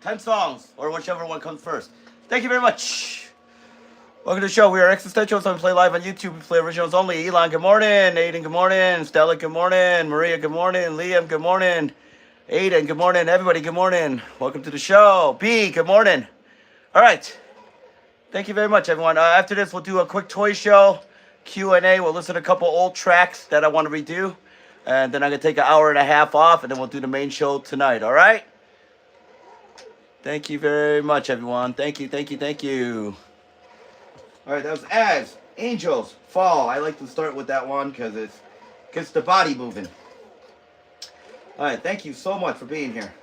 10 songs, or whichever one comes first. Thank you very much. Welcome to the show. We are Existentialism. We play live on YouTube. We play originals only. Elon, good morning. Aiden, good morning. Stella, good morning. Maria, good morning. Liam, good morning. Aiden, good morning. Everybody, good morning. Welcome to the show. B, good morning. All right. Thank you very much, everyone. After this, we'll do a quick toy show, Q&A. We'll listen to a couple old tracks that I want to redo. And then I'm going to take an hour and a half off, and then we'll do the main show tonight, all right? Thank you very much, everyone. Thank you, thank you, thank you. All right, that was As, Angels, Fall. I like to start with that one because it gets the body moving. All right, thank you so much for being here.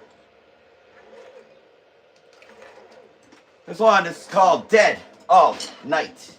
This one is called Dead of Night.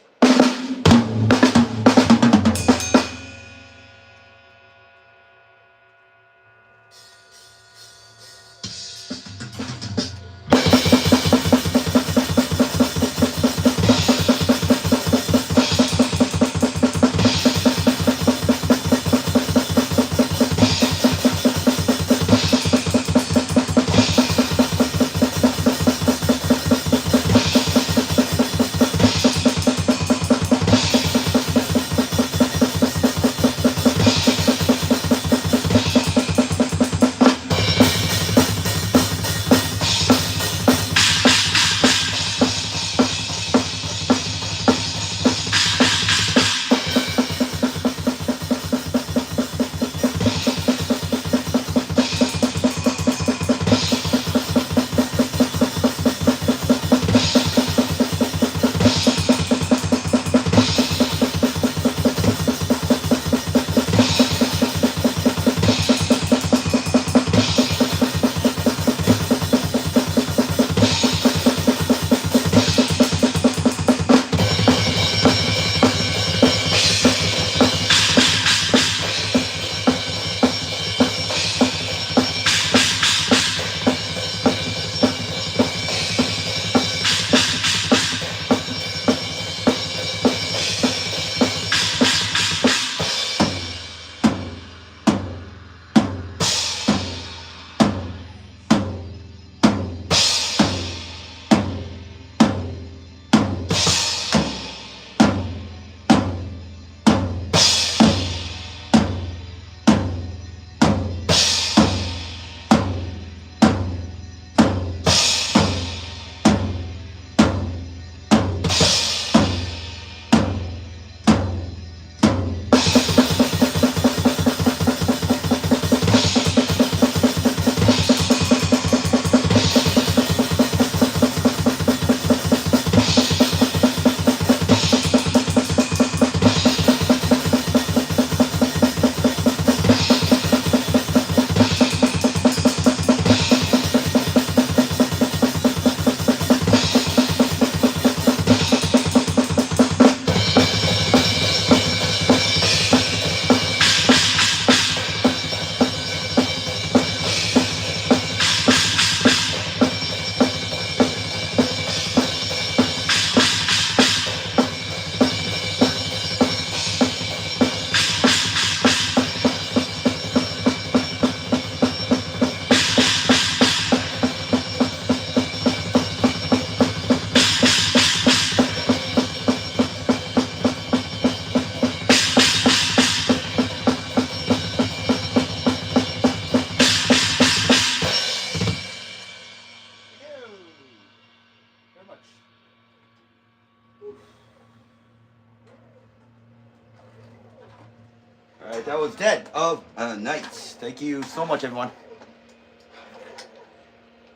Alright, that was Dead of Night. Thank you so much, everyone.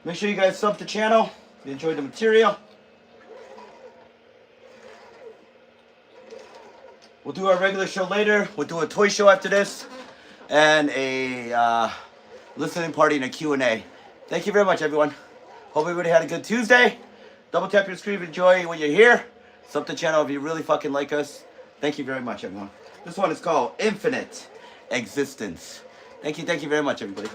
Make sure you guys sub the channel. If you enjoyed the material. We'll do our regular show later. We'll do a toy show after this. And a listening party and a Q&A. Thank you very much, everyone. Hope everybody had a good Tuesday. Double tap your screen if you enjoy when you're here. Sub the channel if you really fucking like us. Thank you very much, everyone. This one is called Infinite Existence. Thank you very much, everybody.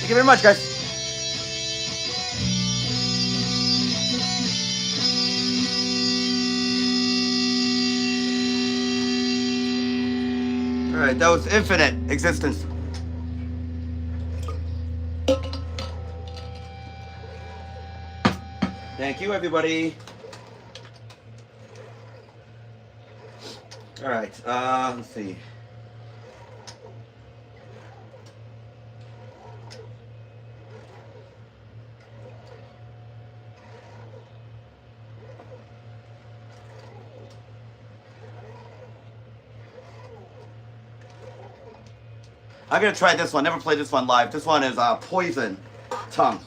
Thank you very much, guys. All right, that was Infinite Existence. Thank you, everybody. All right, let's see. I'm gonna try this one. Never played this one live. This one is Poison Tongue.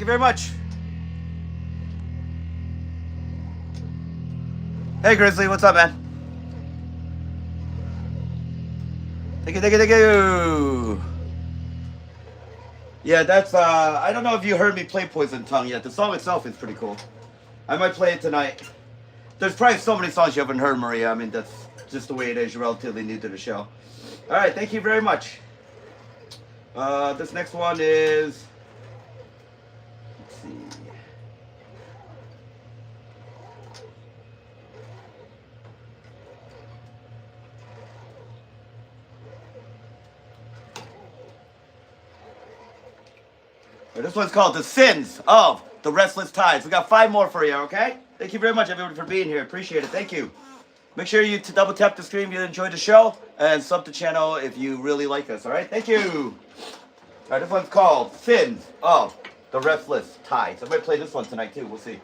Thank you very much. Hey, Grizzly, what's up, man? Thank you, thank you, thank you. Yeah, that's, I don't know if you heard me play Poison Tongue yet. The song itself is pretty cool. I might play it tonight. There's probably so many songs you haven't heard, Maria. I mean, that's just the way it is. You're relatively new to the show. All right, thank you very much. This next one is, let's see. This one's called The Sins of the Restless Tides. We got 5 more for you, okay? Thank you very much, everybody, for being here. Appreciate it. Thank you. Make sure you double tap the screen if you enjoyed the show, and sub the channel if you really like us, all right? Thank you. All right, this one's called Sins of the Restless Tides. I might play this one tonight, too. We'll see.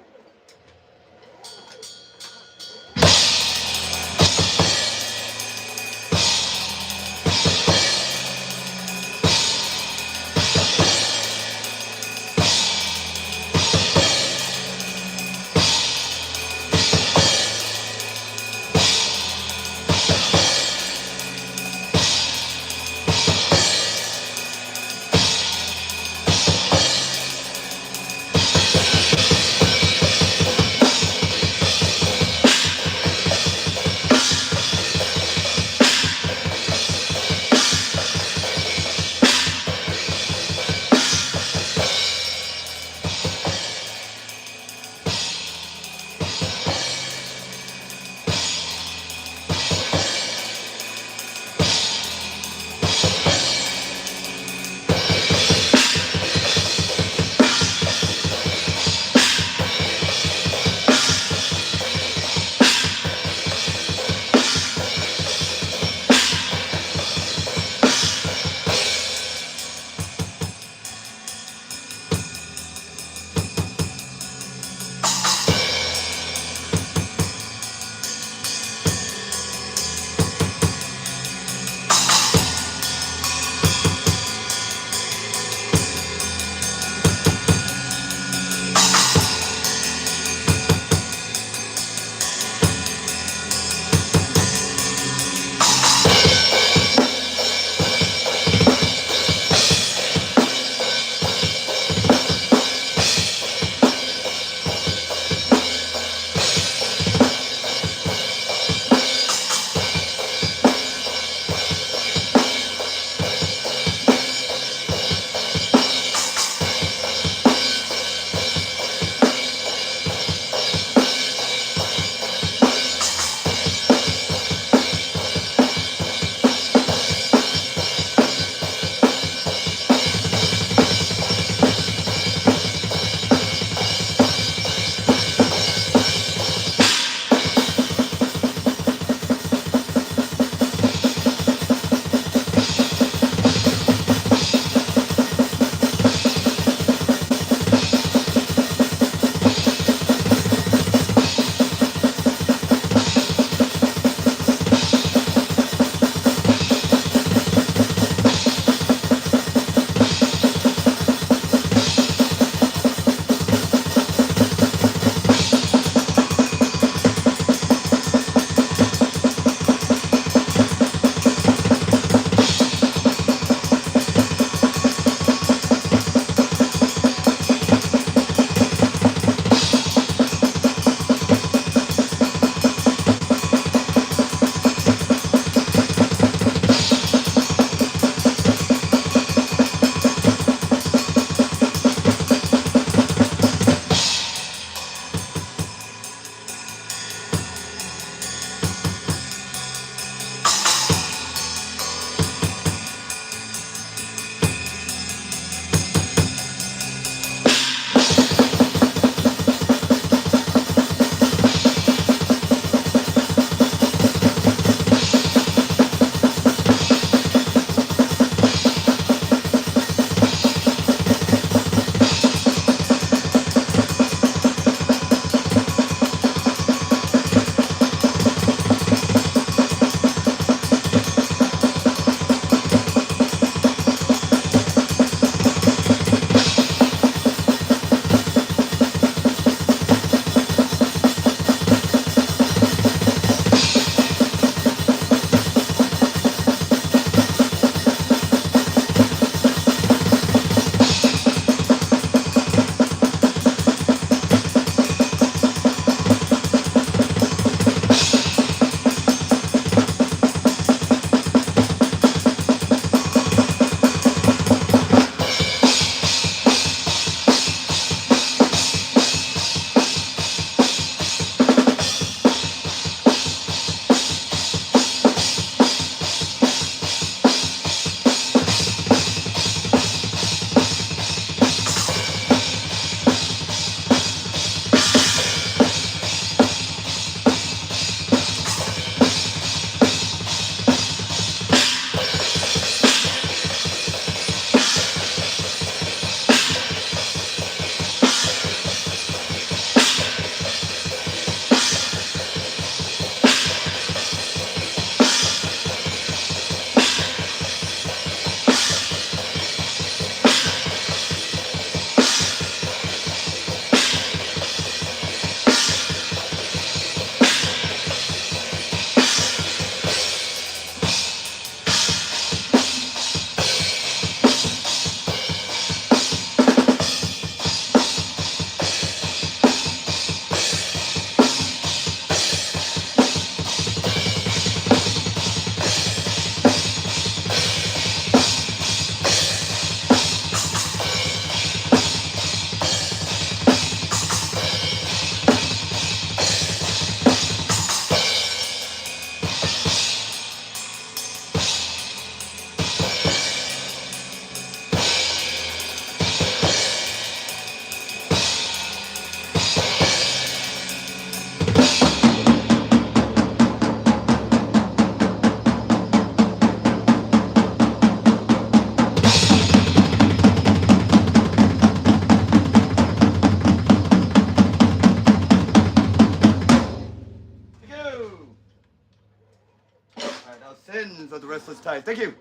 Sins of the Restless Tide. Thank you.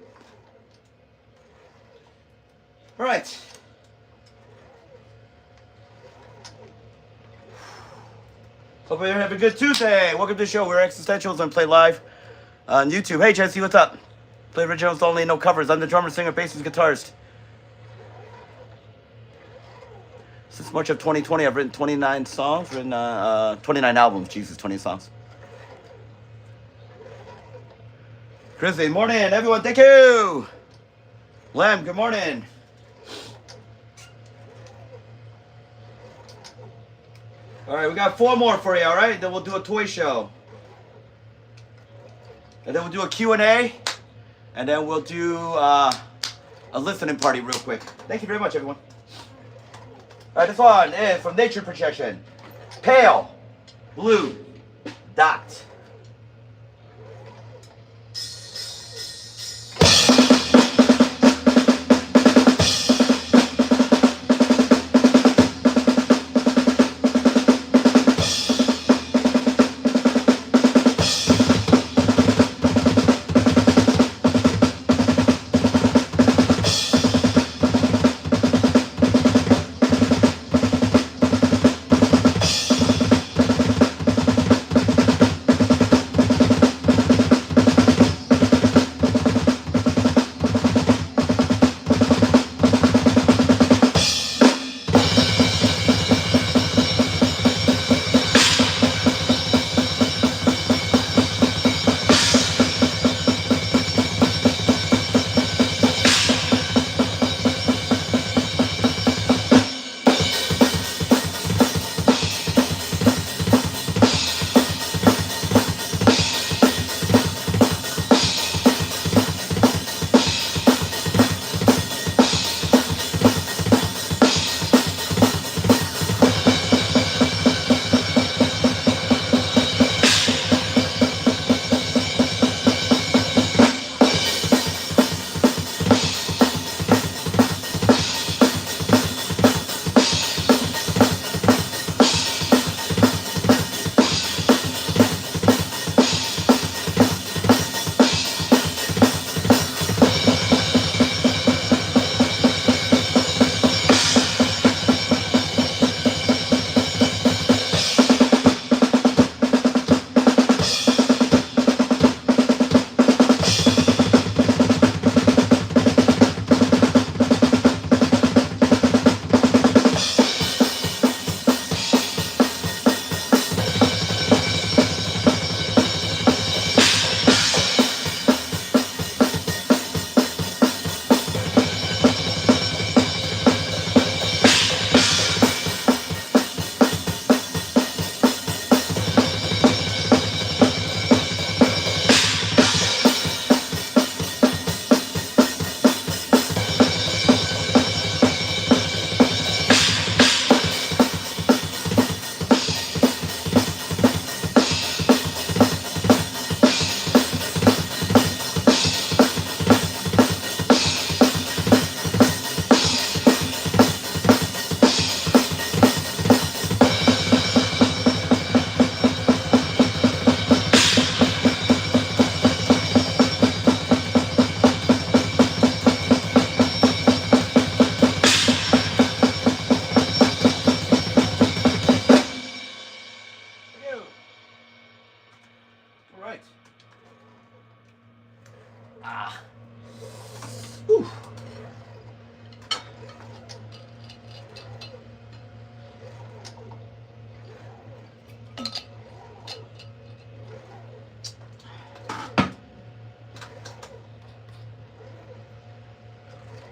All right. Hope you're having a good Tuesday. Welcome to the show. We're Existentialism and play live on YouTube. Hey, Jesse, what's up? Play originals only, no covers. I'm the drummer, singer, bassist, guitarist. Since March of 2020, I've written 29 songs, 29 albums. Jesus, 20 songs. Chrissy, morning, everyone. Thank you. Lamb, good morning. All right, we got 4 more for you, all right? Then we'll do a toy show. And then we'll do a Q&A. And then we'll do a listening party real quick. Thank you very much, everyone. All right, this one is from Nature Projection. Pale Blue Dot.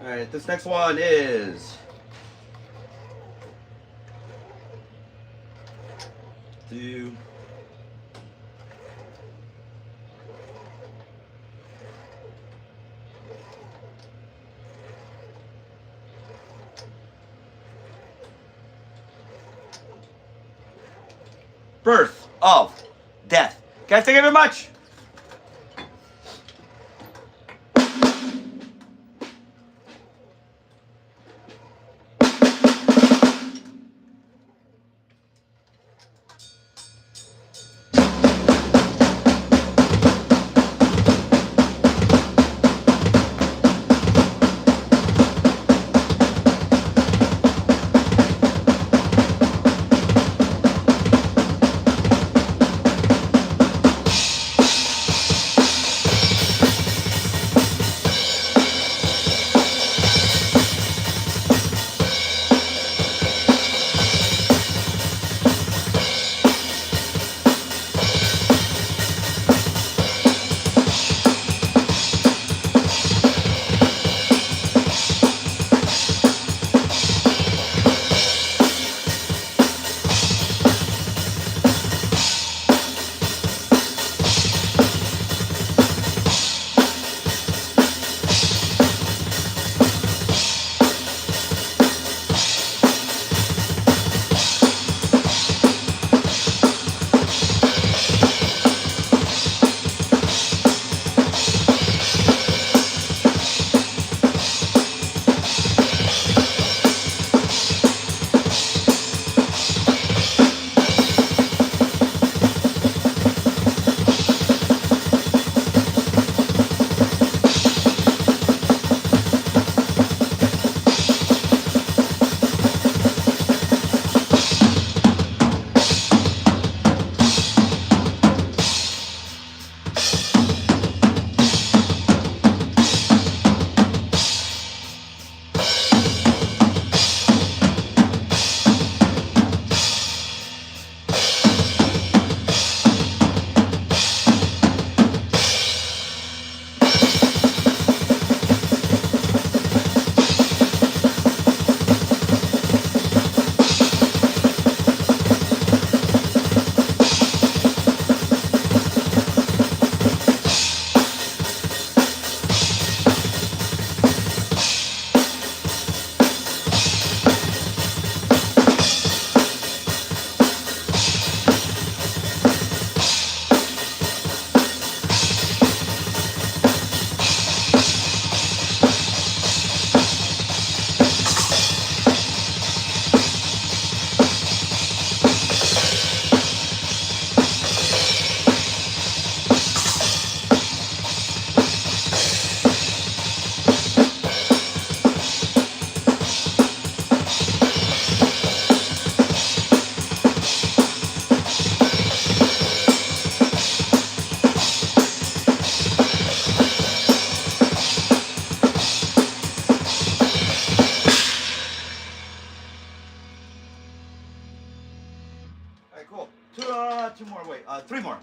All right, this next one is Birth of Death. Guys, thank you very much.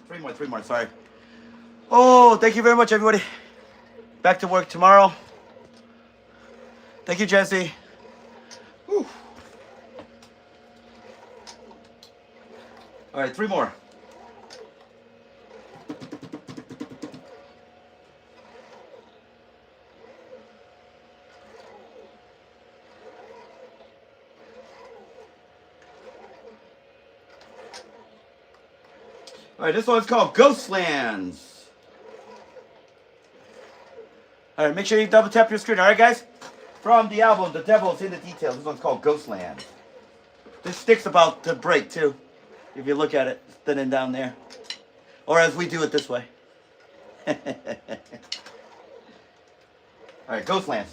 Three more, sorry. Oh, thank you very much, everybody. Back to work tomorrow. Thank you, Jesse. Whew. All right, 3 more. All right, this one's called Ghostlands. All right, make sure you double tap your screen. All right, guys? From the album, The Devil's in the Details. This one's called Ghostlands. This stick's about to break, too. If you look at it, it's thinning down there. Or as we do it this way. All right, Ghostlands.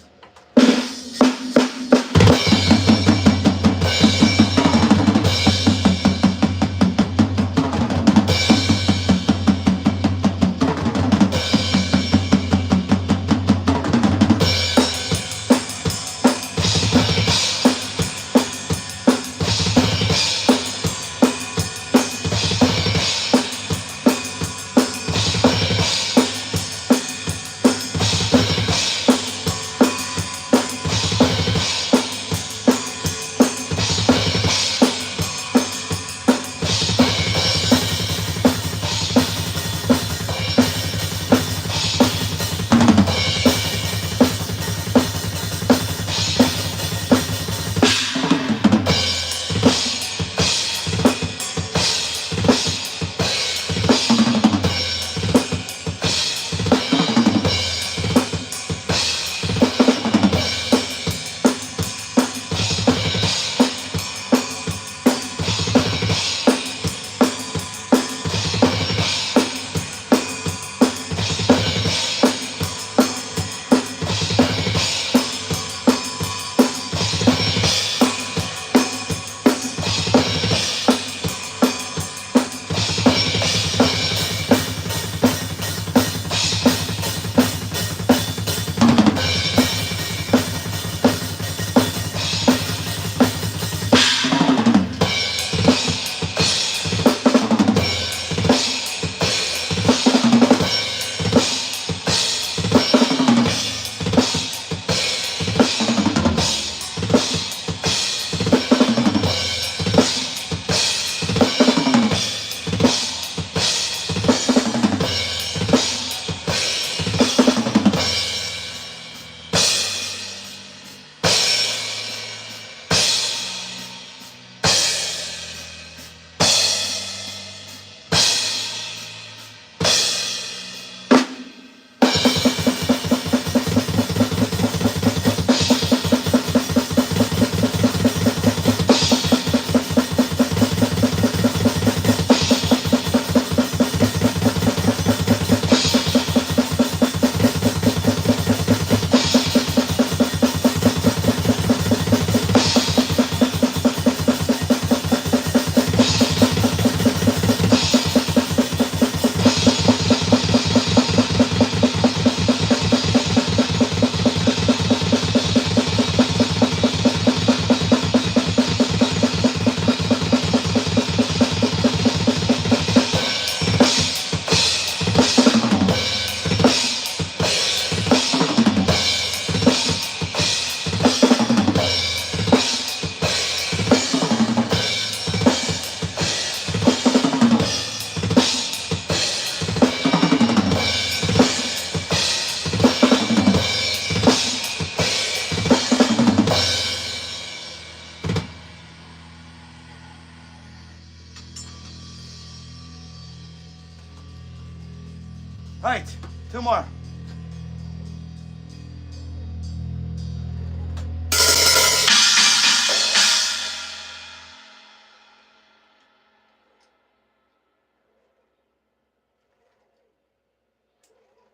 All right, 2 more. All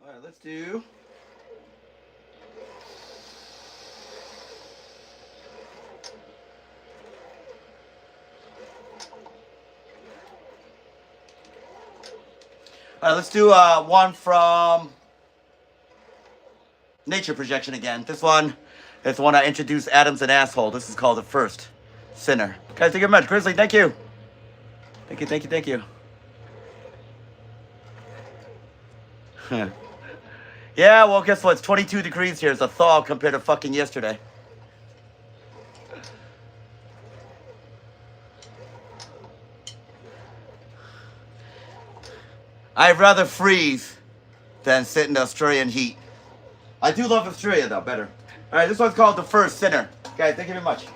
right, let's do. All right, let's do one from Nature Projection again. This one is the one I introduced Adam's an Asshole. This is called The First Sinner. Guys, thank you very much. Grizzly, thank you. Thank you. Yeah, well, guess what? It's 22 degrees here. It's a thaw compared to fucking yesterday. I'd rather freeze than sit in the Australian heat. I do love Australia, though, better. All right, this one's called The First Sinner. Guys, thank you very much.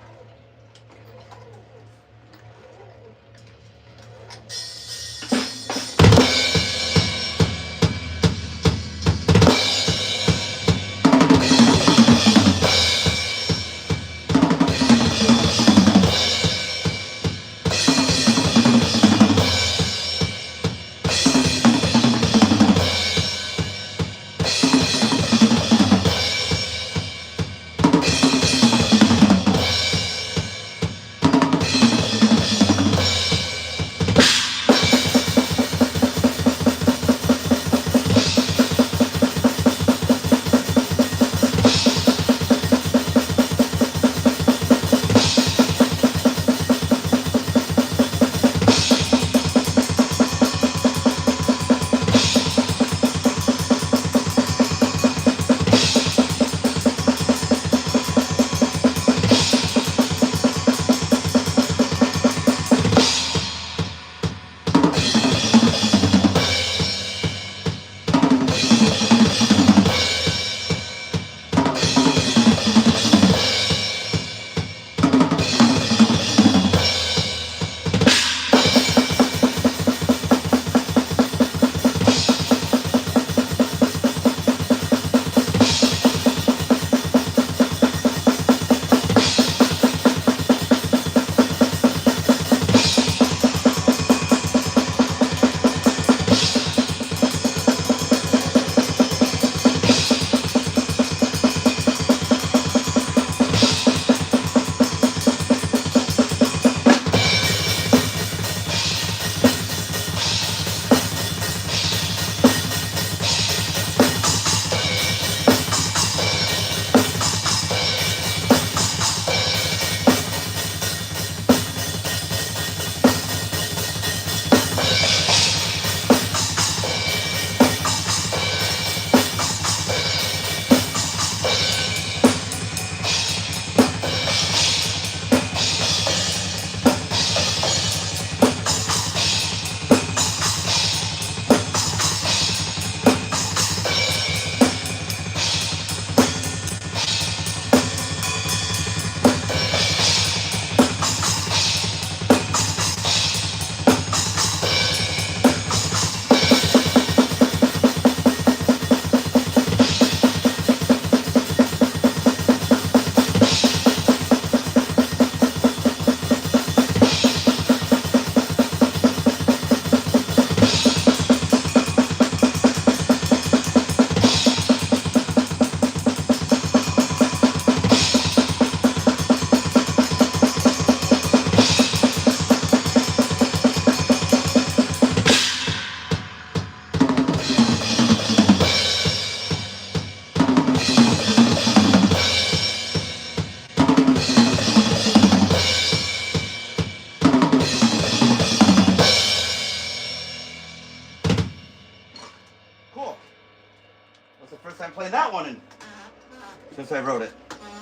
Since I wrote it.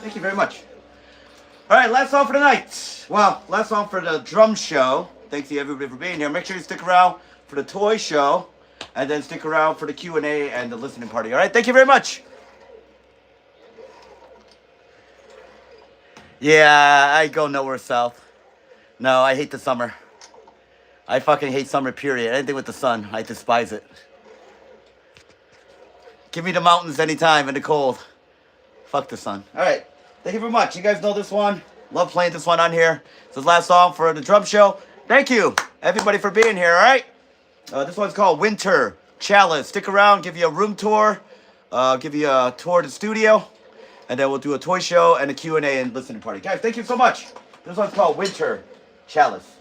Thank you very much. All right, last song for the night. Well, last song for the drum show. Thanks to everybody for being here. Make sure you stick around for the toy show, and then stick around for the Q&A and the listening party. All right, thank you very much. Yeah, I go nowhere south. No, I hate the summer. I fucking hate summer, period. Anything with the sun, I despise it. Give me the mountains anytime and the cold. Fuck the sun. All right. Thank you very much. You guys know this one. Love playing this one on here. This is the last song for the drum show. Thank you, everybody, for being here, all right? This one's called Winter Chalice. Stick around, give you a room tour, give you a tour of the studio, and then we'll do a toy show and a Q&A and listening party. Guys, thank you so much. This one's called Winter Chalice.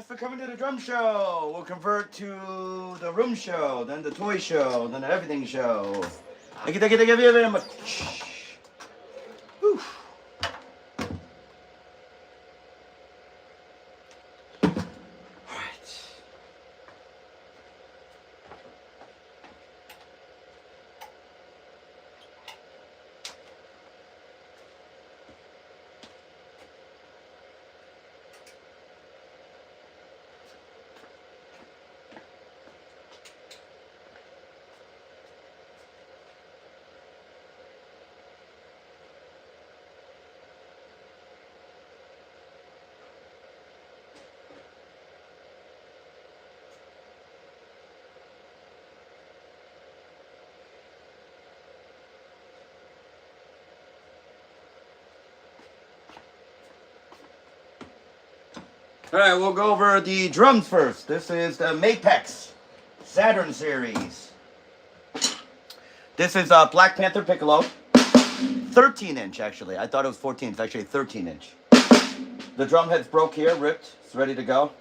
Thanks for coming to the drum show. We'll convert to the room show, then the toy show, then the everything show. Thank you very much. Whew. All right, we'll go over the drums first. This is the Mapex Saturn series. This is a Black Panther piccolo, 13-inch actually. I thought it was 14. It's actually 13-inch. The drum head's broke here, ripped. It's ready to go.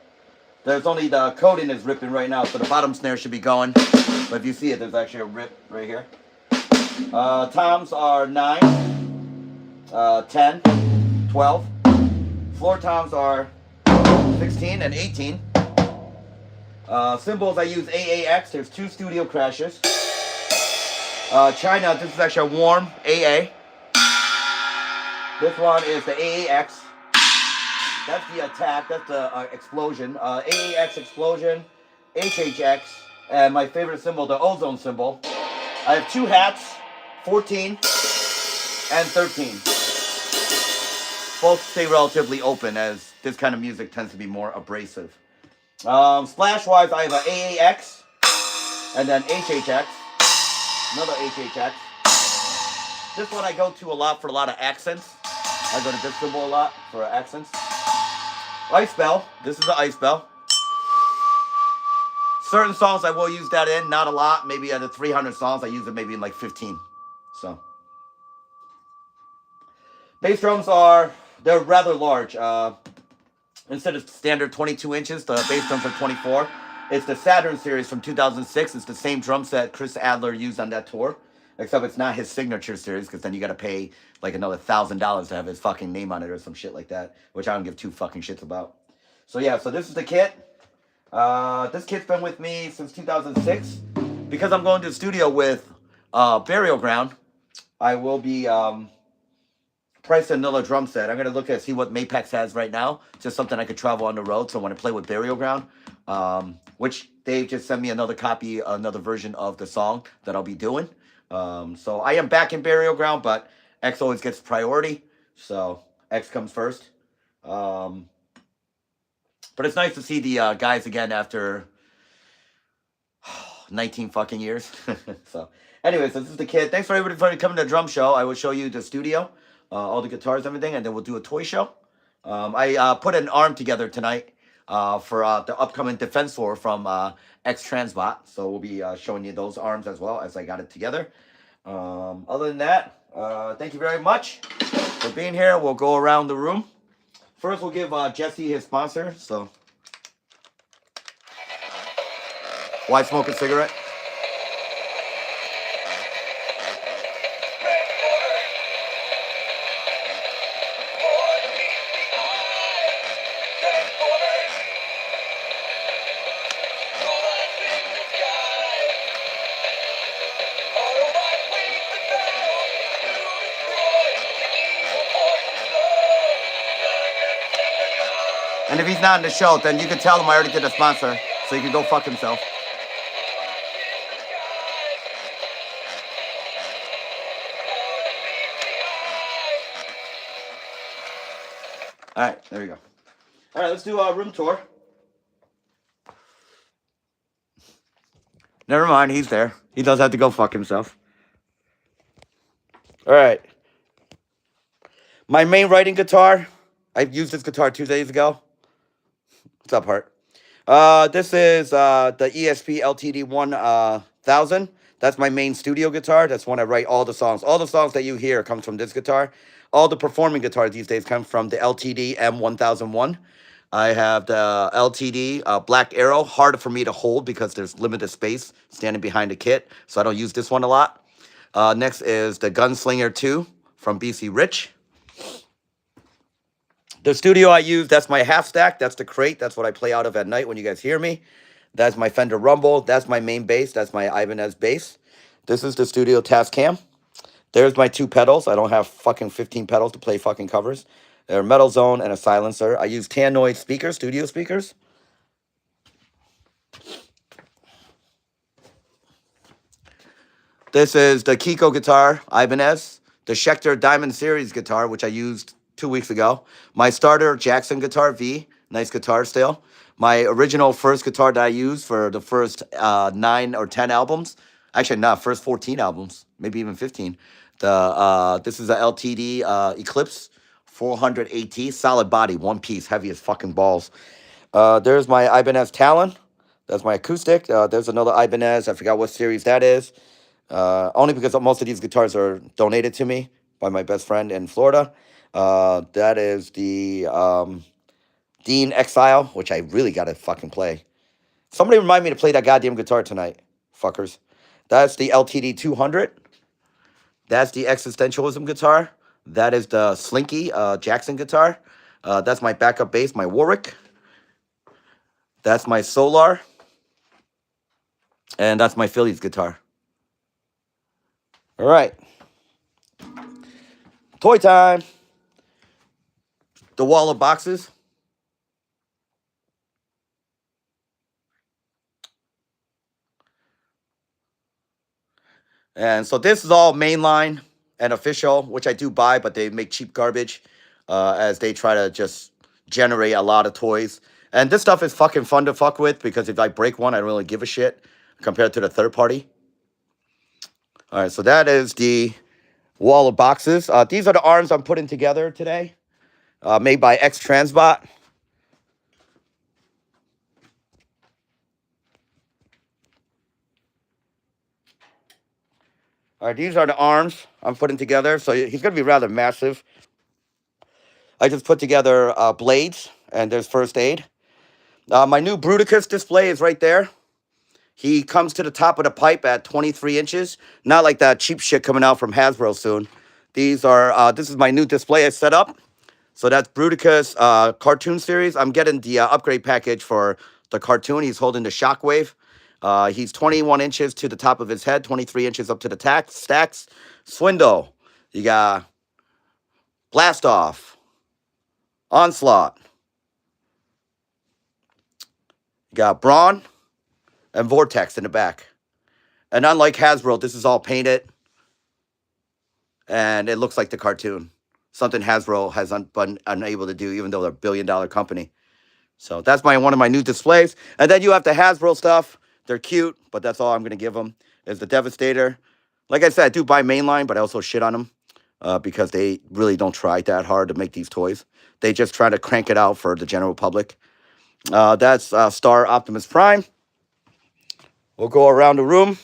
There's only the coating is ripping right now, so the bottom snare should be going. But if you see it, there's actually a rip right here. Toms are 9, 10, 12. Floor toms are 16 and 18. Cymbals, I use AAX. There's 2 studio crashes. China, this is actually a warm AA. This one is the AAX. That's the attack. That's the explosion. AAX explosion, HHX, and my favorite symbol, the ozone symbol. I have 2 hats, 14 and 13. Both stay relatively open, as this kind of music tends to be more abrasive. Splash-wise, I have an AAX, and then HHX, another HHX. This one I go to a lot for a lot of accents. I go to this symbol a lot for accents. Ice bell, this is the ice bell. Certain songs I will use that in, not a lot. Maybe out of 300 songs, I use it maybe in like 15. So. Bass drums they're rather large. Instead of standard 22 inches, the bass drums are 24. It's the Saturn series from 2006. It's the same drum set Chris Adler used on that tour. Except it's not his signature series, because then you got to pay like another $1,000 to have his fucking name on it or some shit like that. Which I don't give 2 fucking shits about. So yeah, so this is the kit. This kit's been with me since 2006. Because I'm going to the studio with Burial Ground, I will be pricing another drum set. I'm going to look at see what Mapex has right now. Just something I could travel on the road. So when I play with Burial Ground, which Dave just sent me another copy, another version of the song that I'll be doing. So I am back in Burial Ground, but X always gets priority. So X comes first. But it's nice to see the guys again after 19 fucking years. So anyways, this is the kid. Thanks for everybody for coming to the drum show. I will show you the studio, all the guitars, everything, and then we'll do a toy show. I put an arm together tonight for the upcoming Defense War from X Transbot. So we'll be showing you those arms as well as I got it together. Other than that, thank you very much for being here. We'll go around the room. First, we'll give Jesse his sponsor. So, why smoke a cigarette? And if he's not in the show, then you can tell him I already did a sponsor, so he can go fuck himself. All right, there we go. All right, let's do a room tour. Never mind, he's there. He does have to go fuck himself. All right. My main writing guitar, I used this guitar 2 days ago. What's up, Hart? This is the ESP LTD 1000. That's my main studio guitar. That's when I write all the songs. All the songs that you hear comes from this guitar. All the performing guitars these days come from the LTD M1001. I have the LTD Black Arrow, harder for me to hold because there's limited space standing behind the kit, so I don't use this one a lot. Next is the Gunslinger 2 from BC Rich. The studio I use, that's my half stack. That's the crate. That's what I play out of at night when you guys hear me. That's my Fender Rumble. That's my main bass. That's my Ibanez bass. This is the studio Tascam. There's my 2 pedals. I don't have fucking 15 pedals to play fucking covers. They're Metal Zone and a silencer. I use Tannoy speakers, studio speakers. This is the Kiko guitar, Ibanez. The Schecter Diamond Series guitar, which I used 2 weeks ago. My starter Jackson guitar V, nice guitar still. My original first guitar that I used for the first 9 or 10 albums. Actually, not first 14 albums, maybe even 15. This is a LTD Eclipse 400 AT, solid body, one piece, heavy as fucking balls. There's my Ibanez Talon. That's my acoustic. There's another Ibanez. I forgot what series that is. Only because most of these guitars are donated to me by my best friend in Florida. That is the Dean Exile, which I really got to fucking play. Somebody remind me to play that goddamn guitar tonight, fuckers. That's the LTD 200. That's the Existentialism guitar. That is the Slinky Jackson guitar. That's my backup bass, my Warwick. That's my Solar. And that's my Phillies guitar. All right. Toy time. The wall of boxes. And so this is all mainline and official, which I do buy, but they make cheap garbage as they try to just generate a lot of toys. And this stuff is fucking fun to fuck with because if I break one, I don't really give a shit compared to the third party. All right, so that is the wall of boxes. These are the arms I'm putting together today, made by X-Transbot. All right, these are the arms I'm putting together. So he's going to be rather massive. I just put together blades, and there's first aid. My new Bruticus display is right there. He comes to the top of the pipe at 23 inches. Not like that cheap shit coming out from Hasbro soon. These are, this is my new display I set up. So that's Bruticus cartoon series. I'm getting the upgrade package for the cartoon. He's holding the Shockwave. He's 21 inches to the top of his head, 23 inches up to the stacks. Swindle. You got Blast Off. Onslaught. You got Brawn and Vortex in the back. And unlike Hasbro, this is all painted. And it looks like the cartoon. Something Hasbro has been unable to do, even though they're a billion-dollar company. So that's one of my new displays. And then you have the Hasbro stuff. They're cute, but that's all I'm going to give them. Is the Devastator. Like I said, I do buy mainline, but I also shit on them because they really don't try that hard to make these toys. They just try to crank it out for the general public. That's Star Optimus Prime. We'll go around the room.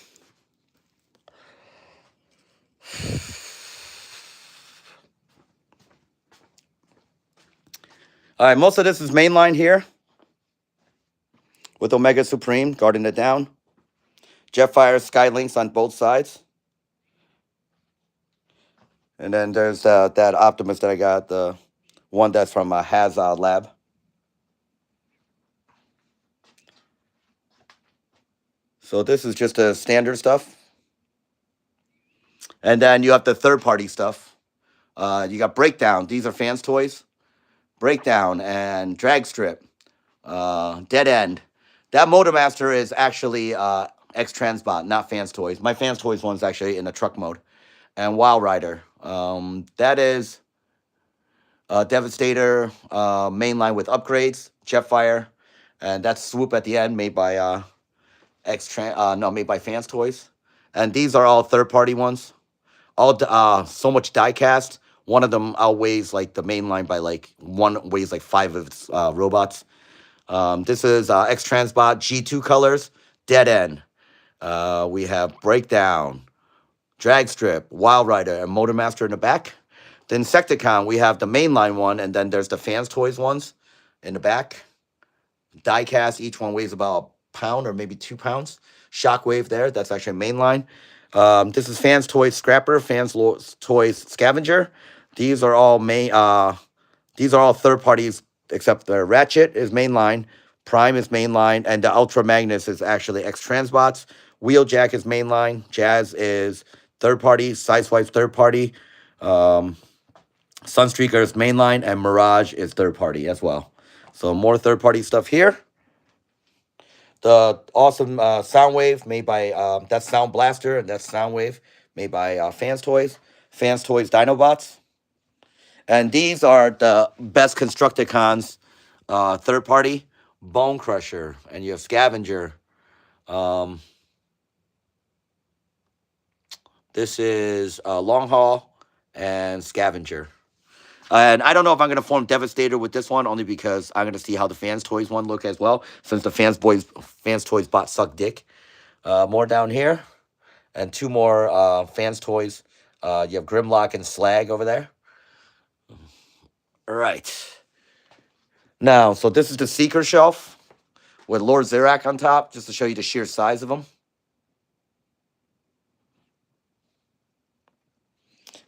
All right, most of this is mainline here with Omega Supreme guarding it down. Jetfire Skylinks on both sides. And then there's that Optimus that I got, the one that's from Hazard Lab. So this is just the standard stuff. And then you have the third-party stuff. You got Breakdown. These are fans' toys. Breakdown and Drag Strip. Dead End. That Motormaster is actually X-Transbot, not Fans Toys. My Fans Toys one's actually in the truck mode. And Wild Rider. That is Devastator, mainline with upgrades, Jetfire. And that's Swoop at the end, made by made by Fans Toys. And these are all third-party ones. All so much die cast. One of them outweighs like the main line by like one weighs like 5 of its robots. This is X-Transbot G2 colors, Dead End. We have Breakdown, Drag Strip, Wild Rider, and Motormaster in the back. Then Insecticon, we have the mainline one, and then there's the Fans Toys ones. in the back. Die cast, each one weighs about a pound or maybe 2 pounds. Shockwave there, that's actually a mainline. This is Fans Toys Scrapper, Toys Scavenger. These are all these are all third parties except the Ratchet is mainline, Prime is mainline, and the Ultra Magnus is actually X Transbots. Wheeljack is mainline, Jazz is third party, Sideswipe's third party, Sunstreaker is mainline, and Mirage is third party as well. So more third party stuff here. The awesome Soundwave made by that's Sound Blaster, and that's Soundwave made by Fans Toys. Fans Toys Dinobots. And these are the best Constructicons third party. Bone Crusher, and you have Scavenger. This is Long Haul and Scavenger. And I don't know if I'm going to form Devastator with this one, only because I'm going to see how the Fans Toys one look as well, since the Fans Toys bot suck dick. More down here. And two more Fans Toys. You have Grimlock and Slag over there. All right. Now, so this is the Seeker shelf with Lord Zirak on top, just to show you the sheer size of them.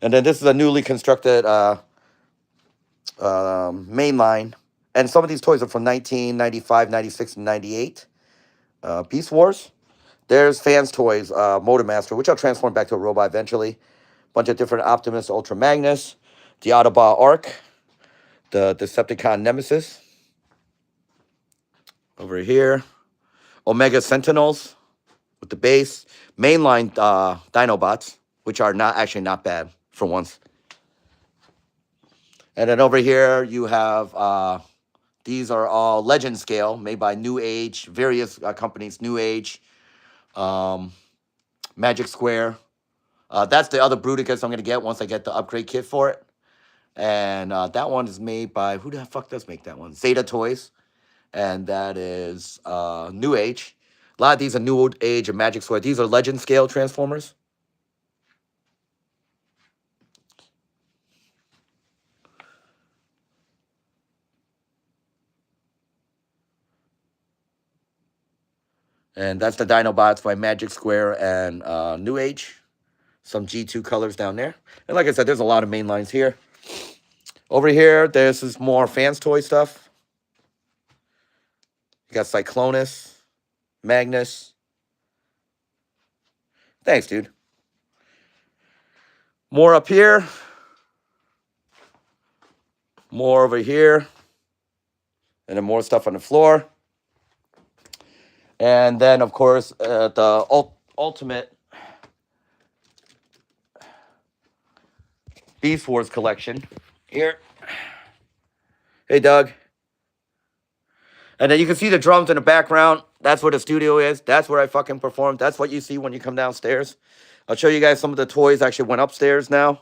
And then this is a newly constructed mainline. And some of these toys are from 1995, 96, and 98. Beast Wars. There's Fans Toys, Motormaster, which I'll transform back to a robot eventually. Bunch of different Optimus, Ultra Magnus. The Autobot Arc. The Decepticon Nemesis. Over here. Omega Sentinels with the base. Mainline Dinobots, which are not bad for once. And then over here you have, these are all Legend Scale, made by New Age, various companies, New Age, Magic Square. That's the other Bruticus I'm going to get once I get the upgrade kit for it. And that one is made by, who the fuck does make that one? Zeta Toys. And that is New Age. A lot of these are New Age and Magic Square. These are Legend Scale Transformers. And that's the Dinobots by Magic Square and New Age. Some G2 colors down there. And like I said, there's a lot of main lines here. Over here, this is more Fans Toy stuff. You got Cyclonus, Magnus. Thanks, dude. More up here. More over here. And then more stuff on the floor. And then, of course, the Ultimate Beast Wars collection here. Hey, Doug. And then you can see the drums in the background. That's where the studio is. That's where I fucking perform. That's what you see when you come downstairs. I'll show you guys some of the toys actually went upstairs now.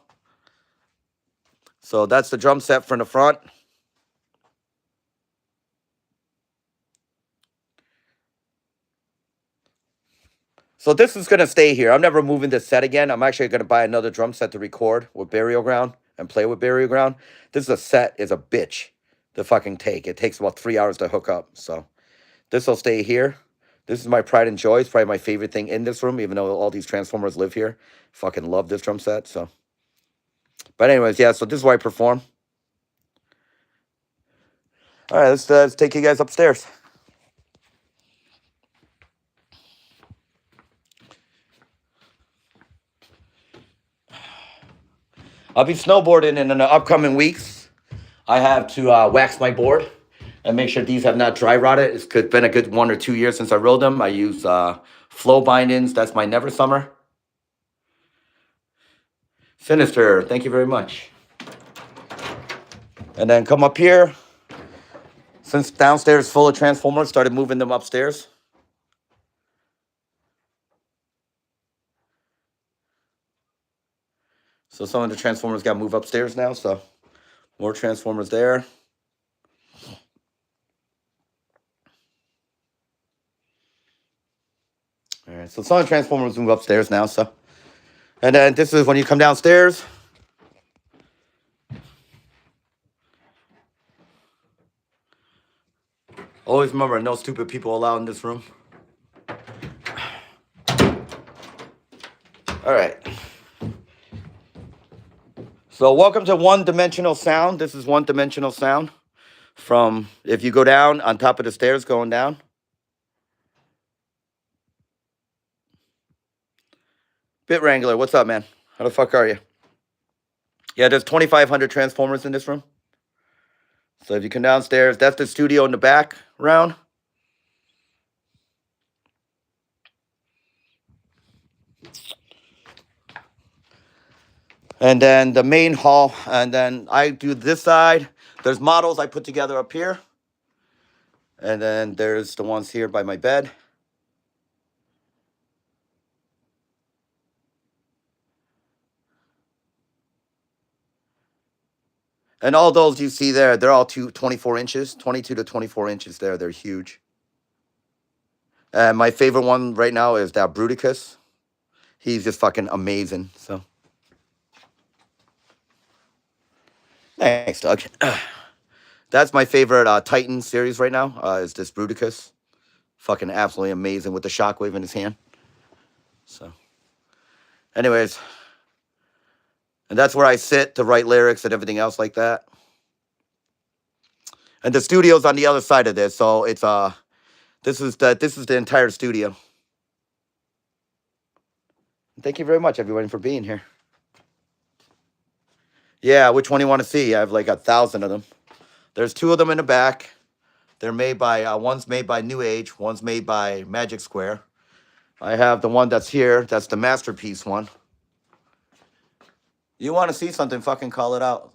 So that's the drum set from the front. So this is going to stay here. I'm never moving this set again. I'm actually going to buy another drum set to record with Burial Ground and play with Burial Ground. This is a set is a bitch to fucking take. It takes about 3 hours to hook up. So this will stay here. This is my pride and joy. It's probably my favorite thing in this room, even though all these Transformers live here. Fucking love this drum set. So, but anyways, yeah, so this is where I perform. All right, let's take you guys upstairs. I'll be snowboarding in the upcoming weeks. I have to wax my board and make sure these have not dry rotted. It's been a good 1 or 2 years since I rode them. I use flow bindings. That's my Never Summer. Sinister, thank you very much. And then come up here. Since downstairs is full of Transformers, started moving them upstairs. So some of the Transformers got moved upstairs now, so more Transformers there. All right, so some of the Transformers move upstairs now, so. And then this is when you come downstairs. Always remember, no stupid people allowed in this room. All right. So welcome to One Dimensional Sound. This is One Dimensional Sound from, if you go down on top of the stairs going down. Bit Wrangler, what's up, man? How the fuck are you? Yeah, there's 2,500 transformers in this room. So if you come downstairs, that's the studio in the background. And then the main hall, and then I do this side. There's models I put together up here. And then there's the ones here by my bed. And all those you see there, they're all 24 inches, 22 to 24 inches there. They're huge. And my favorite one right now is that Bruticus. He's just fucking amazing. So, thanks, Doug. That's my favorite Titan series right now, is this Bruticus. Fucking absolutely amazing with the shockwave in his hand. So, anyways, and that's where I sit to write lyrics and everything else like that. And the studio's on the other side of this, so it's this is the entire studio. Thank you very much, everyone, for being here. Yeah, which one do you want to see? I have like 1,000 of them. There's 2 of them in the back. They're made by, one's made by New Age, one's made by Magic Square. I have the one that's here, that's the masterpiece one. You want to see something, fucking call it out.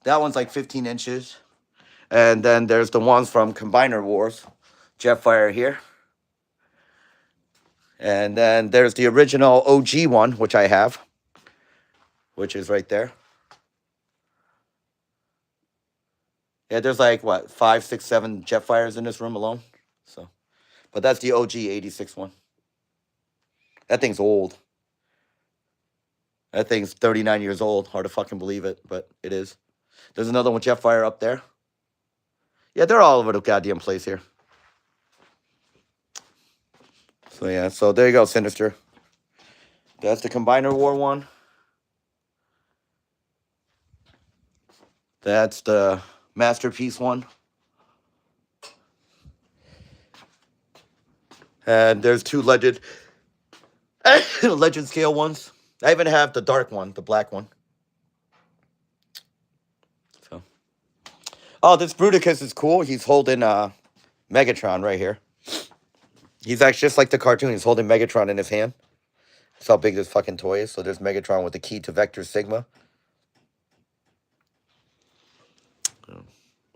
That one's like 15 inches. And then there's the ones from Combiner Wars. Jetfire here. And then there's the original OG one, which I have. Which is right there. Yeah, there's like, what, 5, 6, 7 Jetfires in this room alone. So, but that's the OG 86 one. That thing's old. That thing's 39 years old. Hard to fucking believe it, but it is. There's another one, Jetfire, up there. Yeah, they're all over the goddamn place here. So, yeah. So, there you go, Sinister. That's the Combiner War one. That's the Masterpiece one. And there's 2 Legend scale ones. I even have the dark one, the black one. So, oh, this Bruticus is cool. He's holding Megatron right here. He's actually just like the cartoon. He's holding Megatron in his hand. That's how big this fucking toy is. So there's Megatron with the key to Vector Sigma.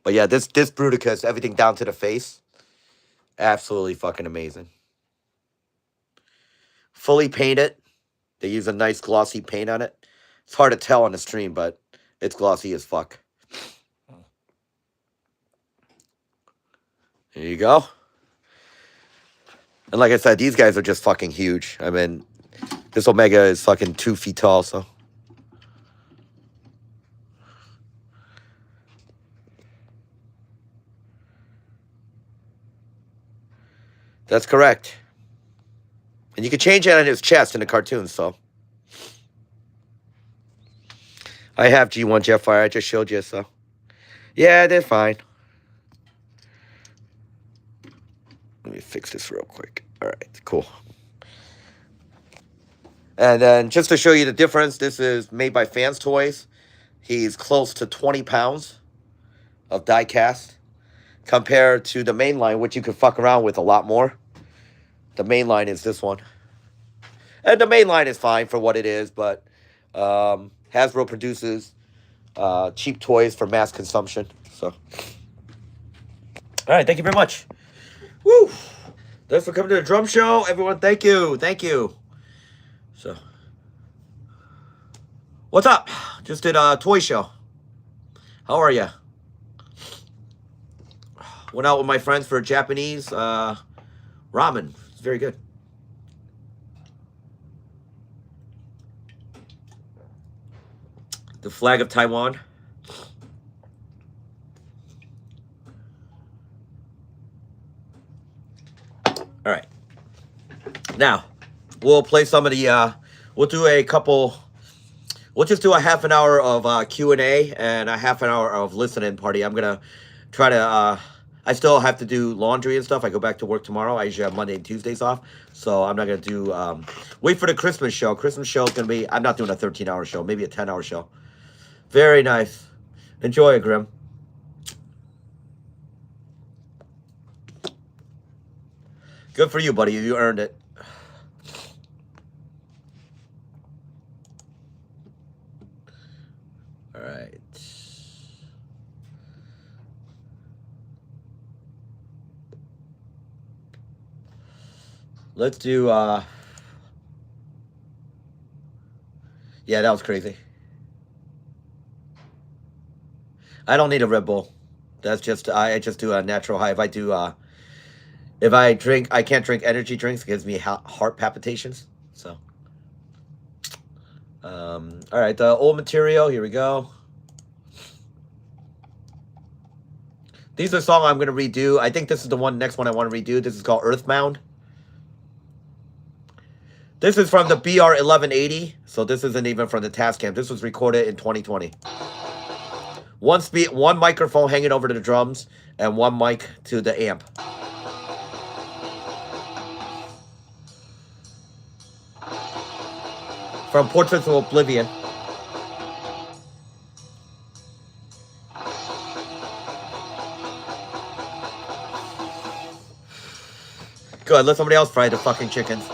But yeah, this Bruticus, everything down to the face, absolutely fucking amazing. Fully painted. They use a nice glossy paint on it. It's hard to tell on the stream, but it's glossy as fuck. There you go. And like I said, these guys are just fucking huge. I mean, this Omega is fucking 2 feet tall, so. That's correct. And you can change it on his chest in the cartoon, so. I have G1 Jetfire, I just showed you, so. Yeah, they're fine. Let me fix this real quick. All right, cool. And then just to show you the difference, this is made by Fans Toys. He's close to 20 pounds of die cast compared to the main line, which you could fuck around with a lot more. The main line is this one. And the main line is fine for what it is, but Hasbro produces cheap toys for mass consumption. So, all right, thank you very much. Woo! Thanks for coming to the drum show, everyone. Thank you, thank you. So, what's up? Just did a toy show. How are you? Went out with my friends for Japanese ramen. It's very good. The flag of Taiwan. Now, we'll play some of the, we'll do a couple, we'll just do a half an hour of Q&A and a half an hour of listening party. I'm going to try to, I still have to do laundry and stuff. I go back to work tomorrow. I usually have Monday and Tuesdays off. So I'm not going to do, wait for the Christmas show. Christmas show is going to be, I'm not doing a 13-hour show, maybe a 10-hour show. Very nice. Enjoy it, Grim. Good for you, buddy. You earned it. All right. Let's do, yeah, that was crazy. I don't need a Red Bull. That's just, I just do a natural high. If I do, if I drink, I can't drink energy drinks. It gives me heart palpitations. So, all right, the old material. Here we go. These are songs I'm going to redo. I think this is the next one I want to redo. This is called Earthbound. This is from the BR 1180. So this isn't even from the Tascam. This was recorded in 2020. One microphone hanging over to the drums and one mic to the amp. From Portraits of Oblivion. Good, let somebody else fry the fucking chickens.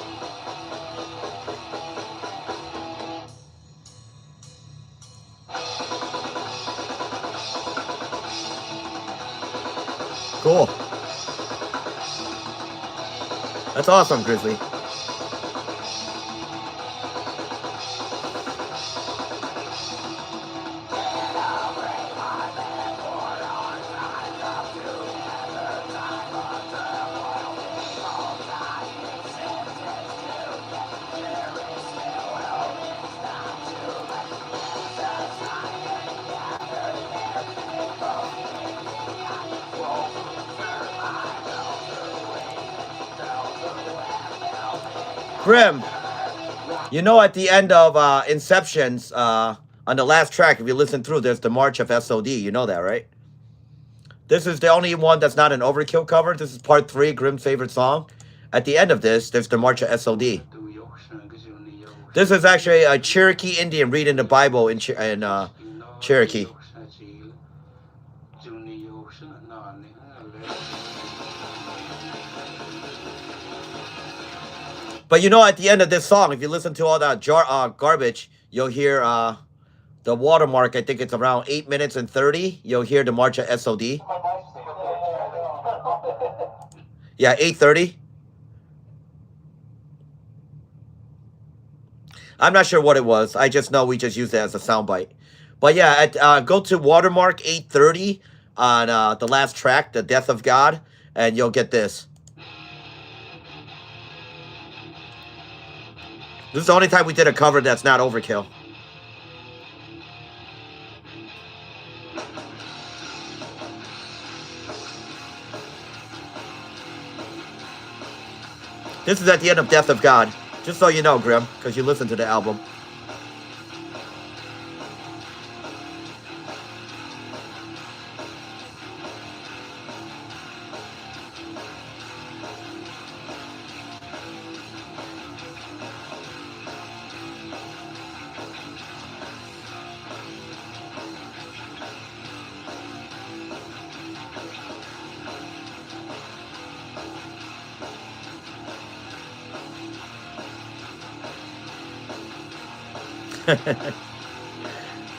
Cool. That's awesome, Grizzly. Grim, you know at the end of Inceptions, on the last track, if you listen through, there's the March of SOD. You know that, right? This is the only one that's not an Overkill cover. This is part 3, Grim's favorite song. At the end of this, there's the March of SOD. This is actually a Cherokee Indian reading the Bible in Cherokee. But you know, at the end of this song, if you listen to all that garbage, you'll hear the watermark. I think it's around 8 minutes and 30. You'll hear the March of SOD. Yeah, 8:30. I'm not sure what it was. I just know we just used it as a soundbite. But yeah, go to watermark 8:30 on the last track, The Death of God, and you'll get this. This is the only time we did a cover that's not Overkill. This is at the end of Death of God. Just so you know, Grim, because you listened to the album.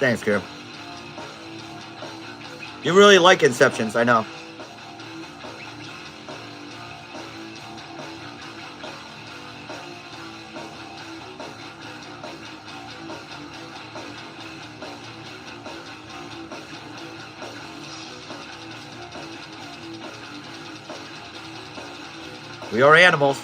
Thanks, Grim. You really like Inceptions, I know. We are animals.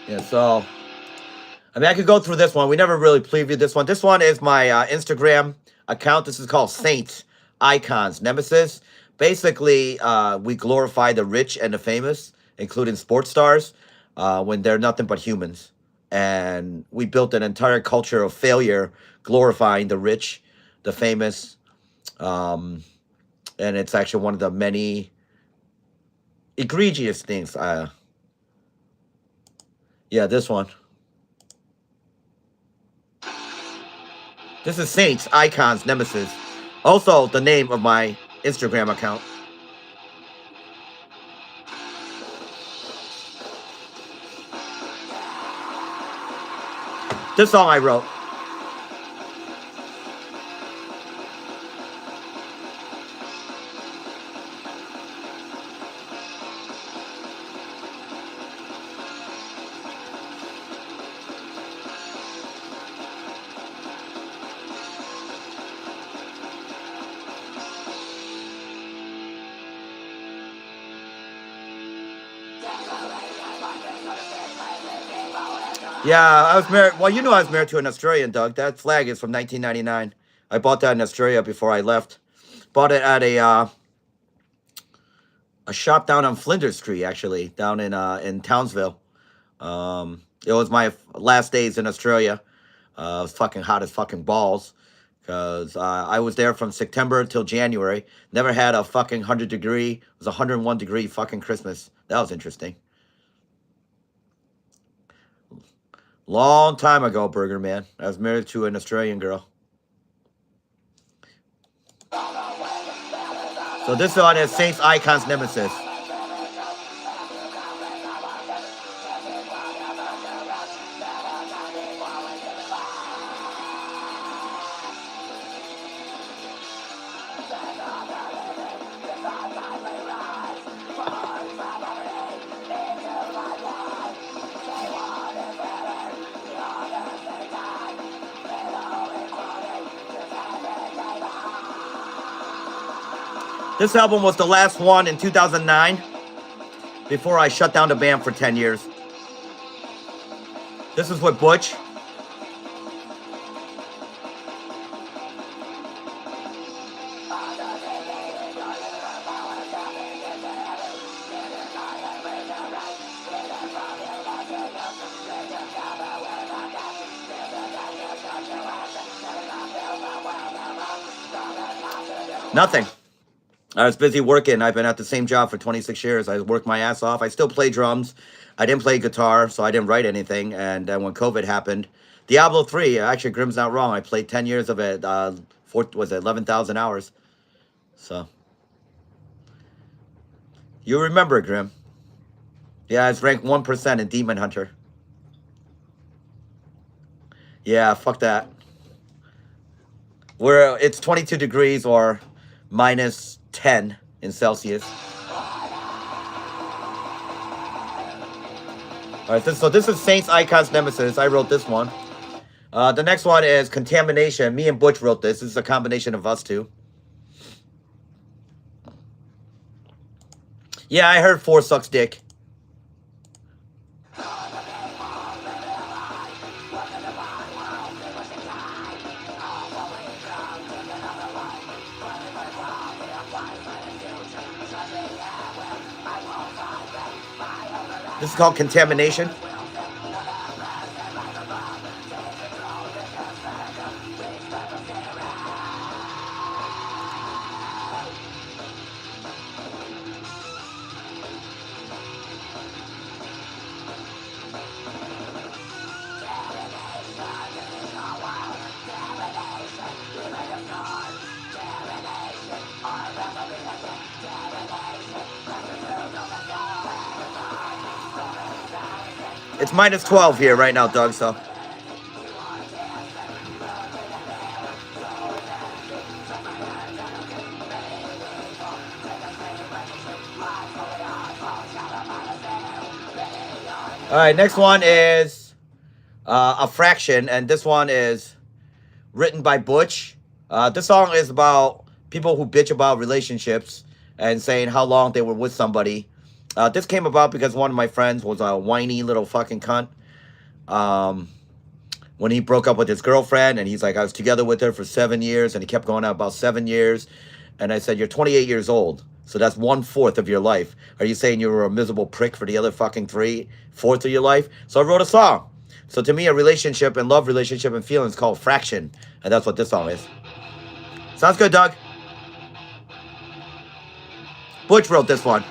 Yeah, so I mean, I could go through this one. We never really previewed this one. This one is my Instagram account. This is called Saints, Icons, Nemesis. Basically, we glorify the rich and the famous, including sports stars, when they're nothing but humans. And we built an entire culture of failure, glorifying the rich, the famous. Um, and it's actually one of the many egregious things. Yeah, this one. This is Saints, Icons, Nemesis. Also, the name of my Instagram account. This song I wrote. Yeah, I was married. Well, you know I was married to an Australian, Doug. That flag is from 1999. I bought that in Australia before I left. Bought it at a shop down on Flinders Street, actually, down in Townsville. It was my last days in Australia. It was fucking hot as fucking balls because I was there from September till January. Never had a fucking 100 degree. It was 101 degree fucking Christmas. That was interesting. Long time ago, Burger Man. I was married to an Australian girl. So this one is Saints, Icons, Nemesis. This album was the last one in 2009 before I shut down the band for 10 years. This is with Butch. Nothing. I was busy working. I've been at the same job for 26 years. I worked my ass off. I still play drums. I didn't play guitar, so I didn't write anything. And then when COVID happened, Diablo 3, actually, Grim's not wrong. I played 10 years of it. Was it 11,000 hours? So. You remember it, Grim. Yeah, it's ranked 1% in Demon Hunter. Yeah, fuck that. It's 22 degrees or minus 10 in Celsius. All right, so this is Saints, Icons, Nemesis. I wrote this one. The next one is Contamination. Me and Butch wrote this. This is a combination of us two. Yeah, I heard 4 sucks dick. This is called Contamination. It's minus 12 here right now, Doug, so. All right, next one is A Fraction, and this one is written by Butch. This song is about people who bitch about relationships and saying how long they were with somebody. This came about because one of my friends was a whiny little fucking cunt. when he broke up with his girlfriend, and he's like, I was together with her for 7 years, and he kept going out about 7 years. And I said, you're 28 years old, so that's 1/4 of your life. Are you saying you were a miserable prick for the other fucking 3/4 of your life? So I wrote a song. So to me, a relationship and love relationship and feelings called Fraction, and that's what this song is. Sounds good, Doug. Butch wrote this one.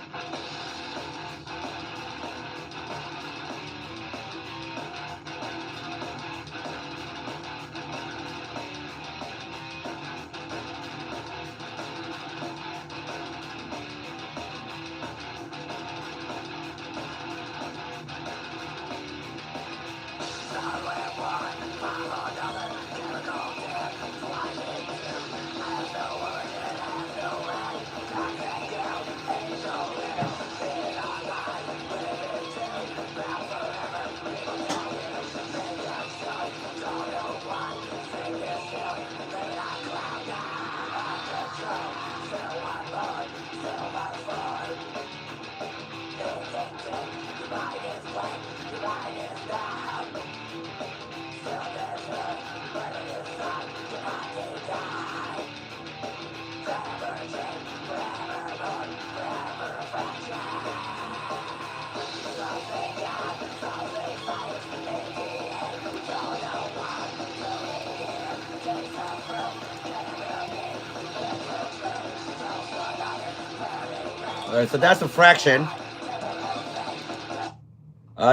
All right, so that's a Fraction.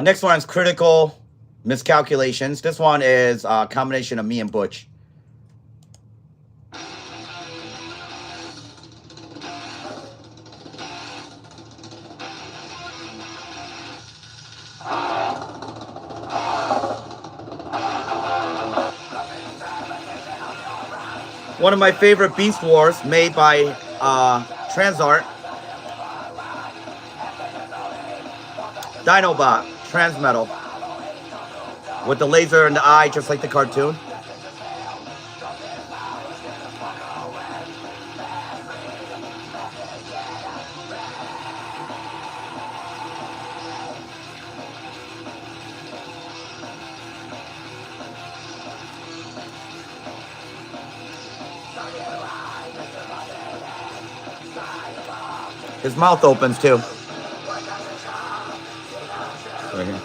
Next one is Critical Miscalculations. This one is a combination of me and Butch. One of my favorite Beast Wars made by Transart. Dinobot, Transmetal. With the laser in the eye, just like the cartoon. His mouth opens too. Right here.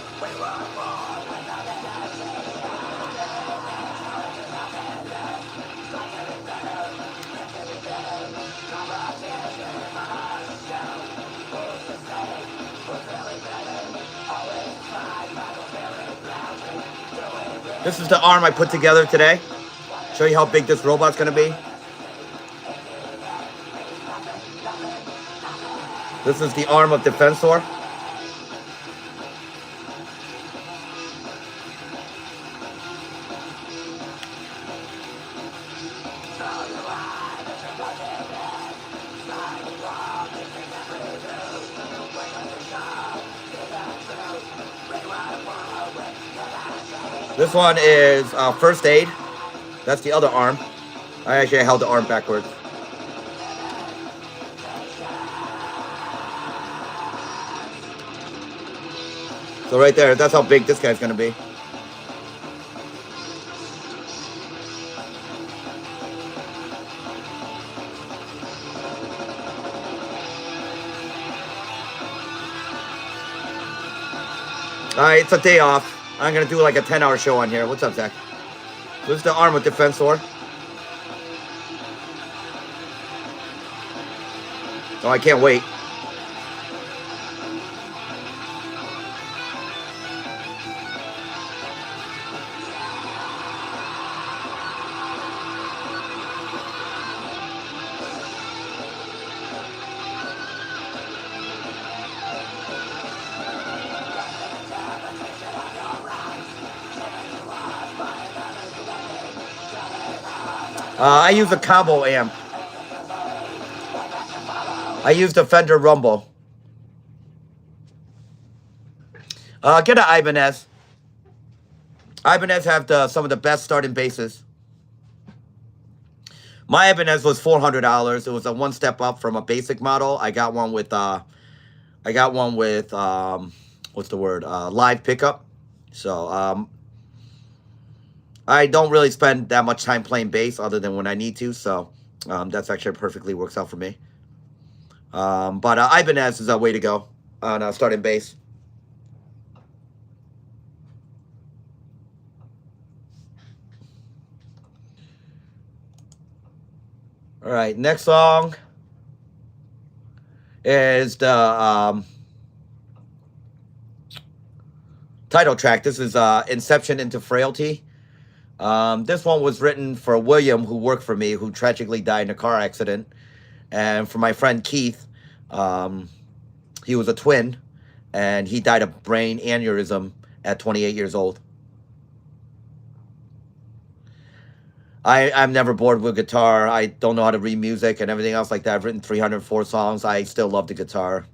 This is the arm I put together today. Show you how big this robot's gonna be. This is the arm of Defensor. This one is First Aid. That's the other arm. I held the arm backwards. So right there, that's how big this guy's gonna be. Alright, it's a day off. I'm gonna do like a 10-hour show on here. What's up, Zach? This is the arm with Defensor. Oh, I can't wait. I use a combo amp. I used a Fender Rumble. Get an Ibanez. Ibanez have some of the best starting basses. My Ibanez was $400. It was a one step up from a basic model. I got one with what's the word? Live pickup. So I don't really spend that much time playing bass other than when I need to, so that's actually perfectly works out for me. But Ibanez is a way to go on starting bass. All right, next song is the title track. This is Inception into Frailty. This one was written for William, who worked for me, who tragically died in a car accident, and for my friend Keith. He was a twin, and he died of brain aneurysm at 28 years old. I'm never bored with guitar. I don't know how to read music and everything else like that. I've written 304 songs. I still love the guitar.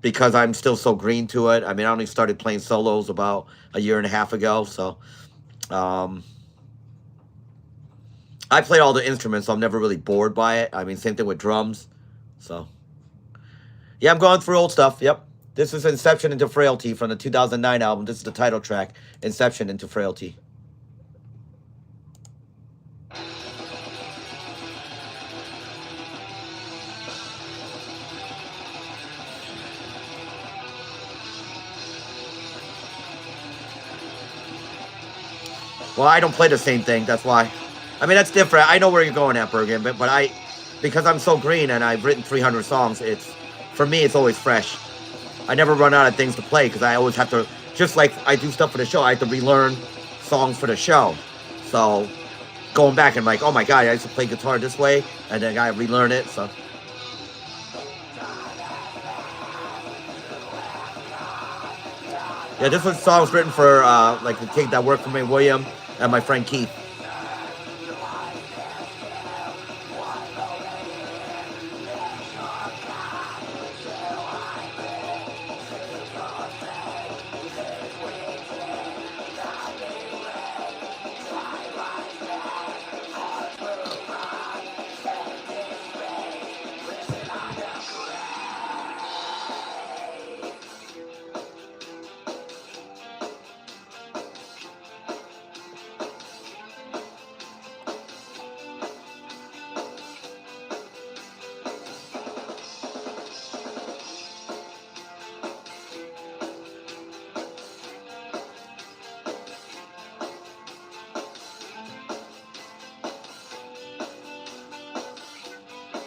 Because I'm still so green to it. I mean, I only started playing solos about a year and a half ago, so I played all the instruments, so I'm never really bored by it. I mean, same thing with drums. So, yeah, I'm going through old stuff. Yep. This is Inception into Frailty from the 2009 album. This is the title track, Inception into Frailty. Well, I don't play the same thing. That's why. I mean, that's different. I know where you're going at, Bergen, but because I'm so green and I've written 300 songs, for me, it's always fresh. I never run out of things to play because I always have to, just like I do stuff for the show, I have to relearn songs for the show. So going back and like, oh my God, I used to play guitar this way, and then I relearn it. So. Yeah, this was songs written for like the kid that worked for me, William, and my friend Keith.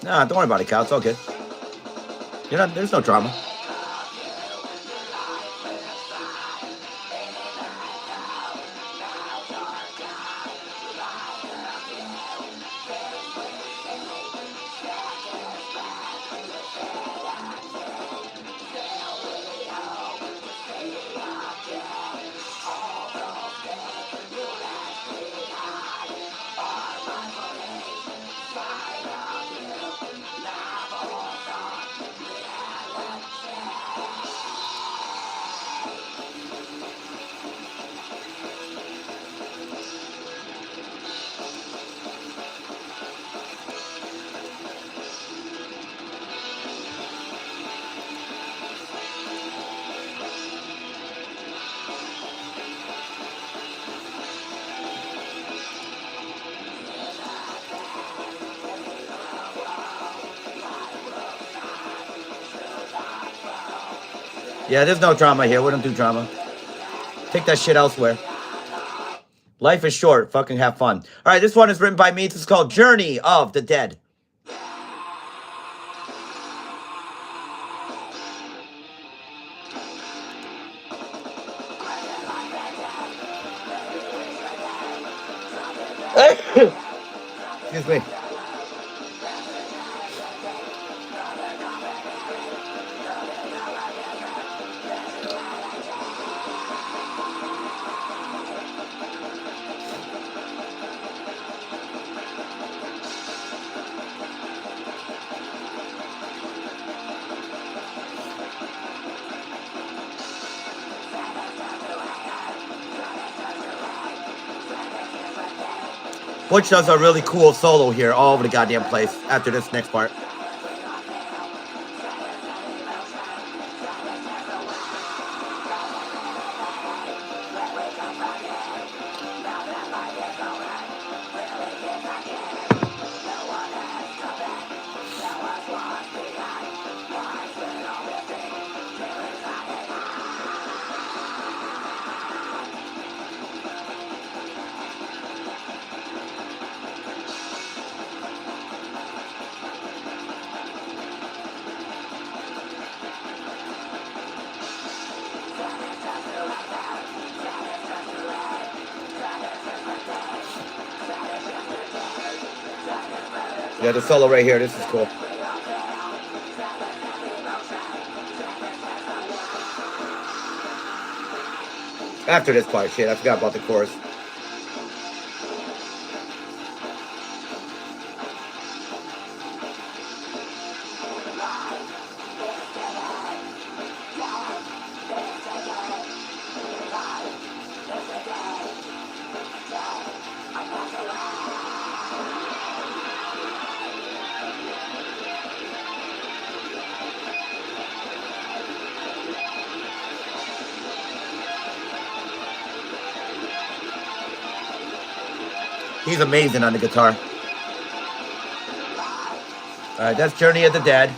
Nah, don't worry about it, Cal. It's all good. There's no drama. Yeah, there's no drama here. We don't do drama. Take that shit elsewhere. Life is short. Fucking have fun. All right, this one is written by me. This is called Journey of the Dead. Excuse me. Butch does a really cool solo here all over the goddamn place after this next part. Yeah, the solo right here. This is cool. After this part, shit, I forgot about the chorus. He's amazing on the guitar. All right, that's Journey of the Dead.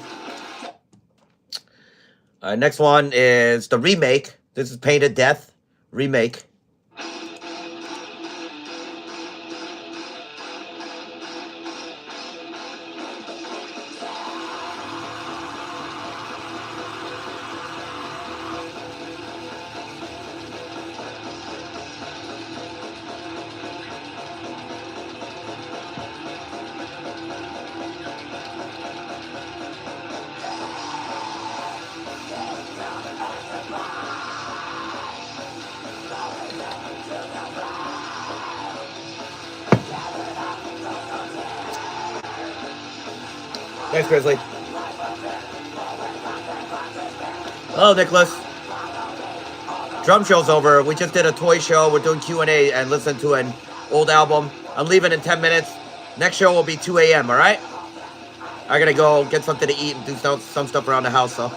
All right, next one is the remake. This is Painted Death remake. Thanks, Grizzly. Hello, Nicholas. Drum show's over. We just did a toy show. We're doing Q&A and listen to an old album. I'm leaving in 10 minutes. Next show will be 2 a.m., all right? I gotta go get something to eat and do some stuff around the house, so.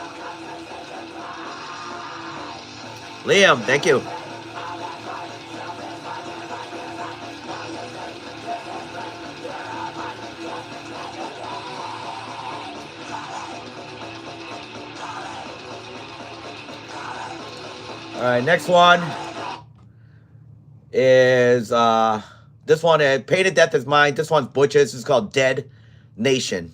Liam, thank you. All right, next one is this one is Painted Death is mine. This one's Butch's. This is called Dead Nation.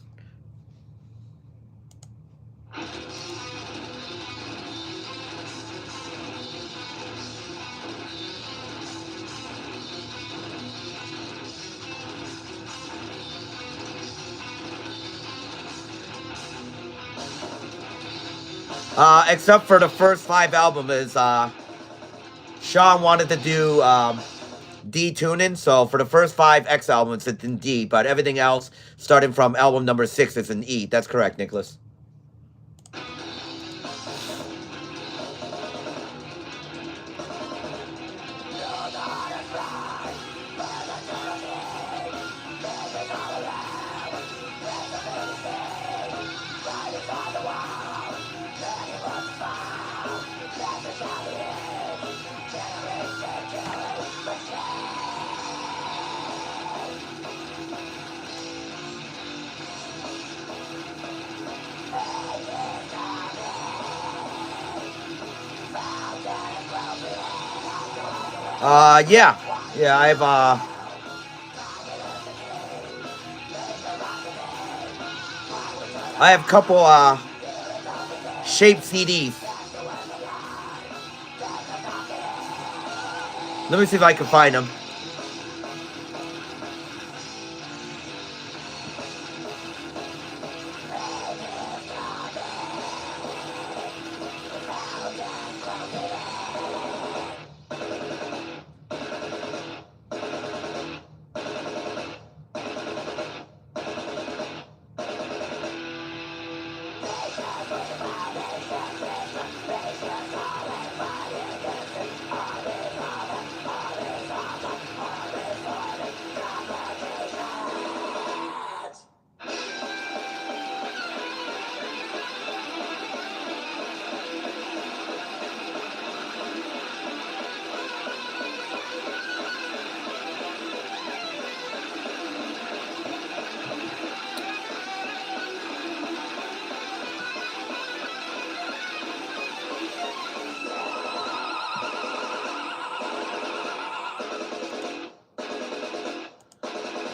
Except for the first 5 albums is Sean wanted to do D tuning, so for the first 5 X albums it's in D, but everything else starting from album number 6 is in E. That's correct, Nicholas. Yeah, I have a couple shaped CDs. Let me see if I can find them.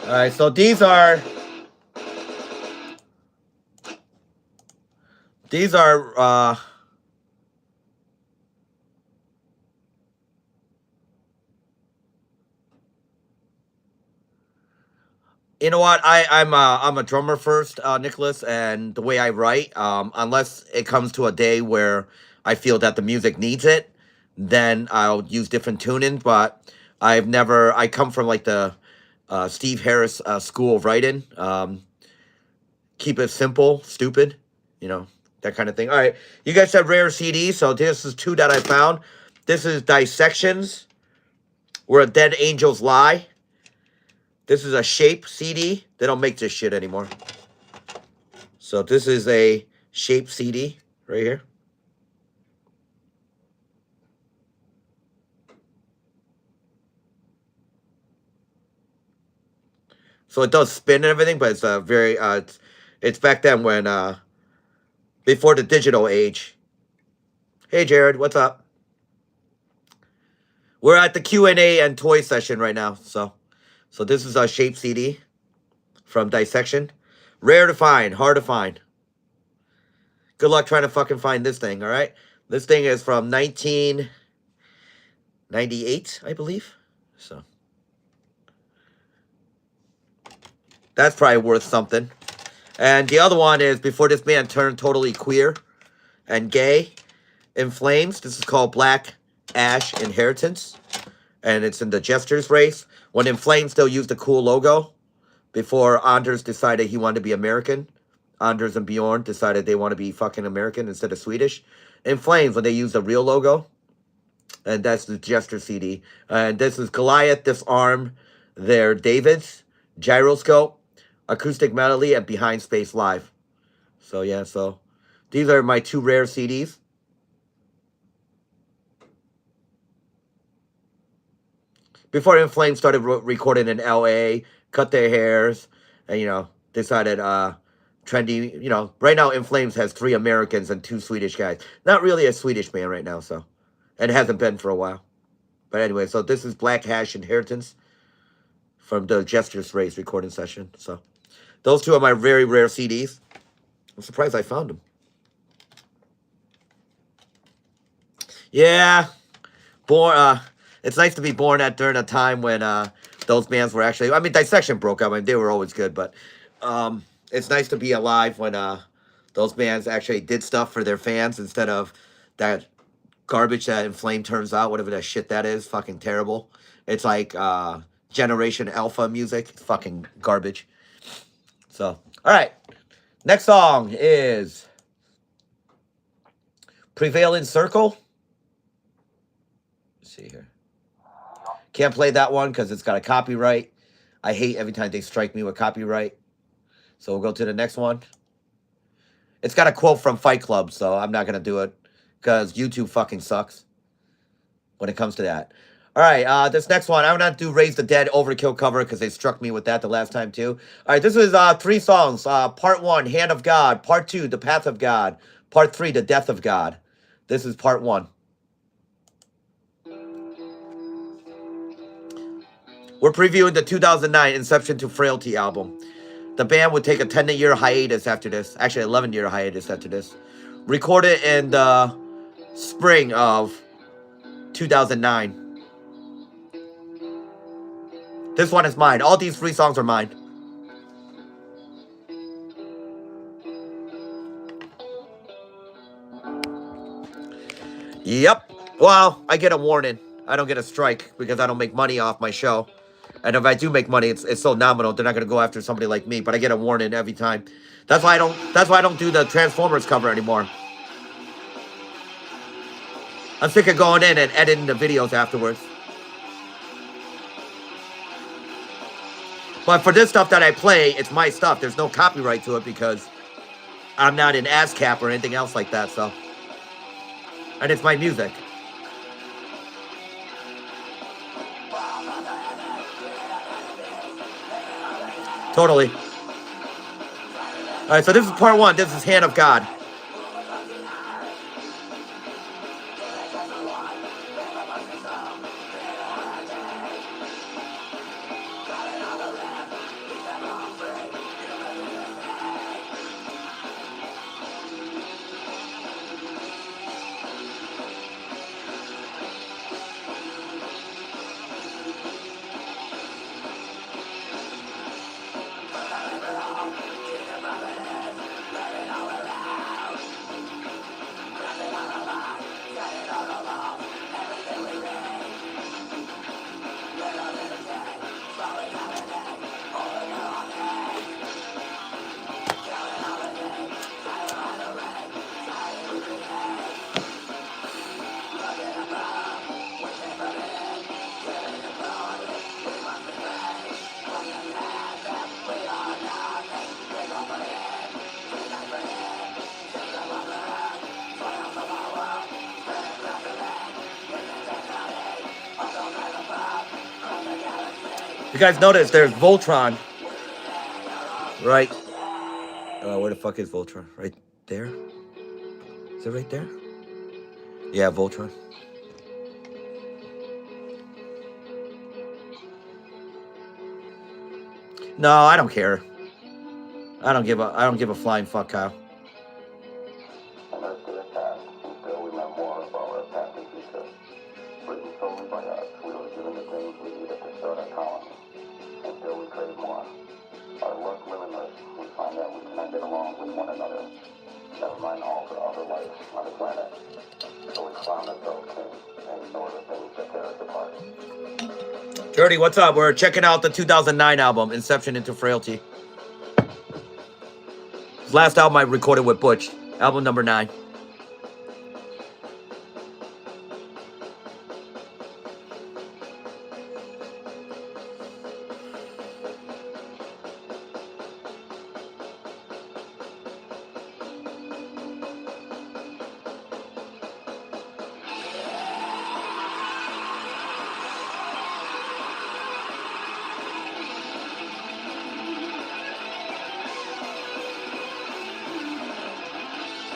All right, so these are You know what? I'm a drummer first, Nicholas, and the way I write, unless it comes to a day where I feel that the music needs it, then I'll use different tuning. But I come from like the Steve Harris school of writing. Keep it simple, stupid, you know, that kind of thing. All right, you guys have rare CDs, so this is two that I found. This is Dissections, Where Dead Angels Lie. This is a Shape CD. They don't make this shit anymore. So this is a Shape CD right here. So it does spin and everything, but it's very it's back then when before the digital age. Hey Jared, what's up? We're at the Q&A and toy session right now. So this is a Shape CD from Dissection. Rare to find, hard to find. Good luck trying to fucking find this thing, all right? This thing is from 1998, I believe. So that's probably worth something. And the other one is Before This Man Turned Totally Queer and Gay, In Flames. This is called Black Ash Inheritance. And it's in the Jester's race. When In Flames still used the cool logo. Before Anders decided he wanted to be American. Anders and Bjorn decided they want to be fucking American instead of Swedish. In Flames, when they used the real logo. And that's the Jester CD. And this is Goliath, Disarm Their Davids, Gyroscope, Acoustic Melody, and Behind Space Live. So yeah, so these are my two rare CDs. Before In Flames started recording in LA, cut their hairs, and you know, decided trendy, you know, right now In Flames has 3 Americans and 2 Swedish guys. Not really a Swedish band right now, so. And hasn't been for a while. But anyway, so this is Black Ash Inheritance from the Jester's Race recording session. So those two are my very rare CDs. I'm surprised I found them. Yeah. It's nice to be born at during a time when those bands were actually, I mean, Dissection broke up. I mean, they were always good, but it's nice to be alive when those bands actually did stuff for their fans instead of that garbage that In Flame turns out, whatever that shit that is, fucking terrible. It's like Generation Alpha music. It's fucking garbage. So, all right. Next song is Prevailing Circle. Let's see here. Can't play that one because it's got a copyright. I hate every time they strike me with copyright. So we'll go to the next one. It's got a quote from Fight Club, so I'm not going to do it because YouTube fucking sucks when it comes to that. All right, this next one, I'm going to do Raise the Dead Overkill cover because they struck me with that the last time too. All right, this is 3 songs. Part 1, Hand of God. Part 2, The Path of God. Part 3, The Death of God. This is part 1. We're previewing the 2009 Inception to Frailty album. The band would take a 10-year hiatus after this. Actually, 11-year hiatus after this. Recorded in the spring of 2009. This one is mine. All these 3 songs are mine. Yep. Well, I get a warning. I don't get a strike because I don't make money off my show. And if I do make money, it's so nominal. They're not gonna go after somebody like me. But I get a warning every time. That's why I don't do the Transformers cover anymore. I'm sick of going in and editing the videos afterwards. But for this stuff that I play, it's my stuff. There's no copyright to it because I'm not an ASCAP or anything else like that. So, and it's my music. Totally. All right, so this is part 1. This is Hand of God. You guys notice there's Voltron, right? Where the fuck is Voltron? Right there? Is it right there? Yeah, Voltron. No, I don't care. I don't give a flying fuck, Kyle. Dirty, what's up? We're checking out the 2009 album, Inception into Frailty. Last album I recorded with Butch, album number 9.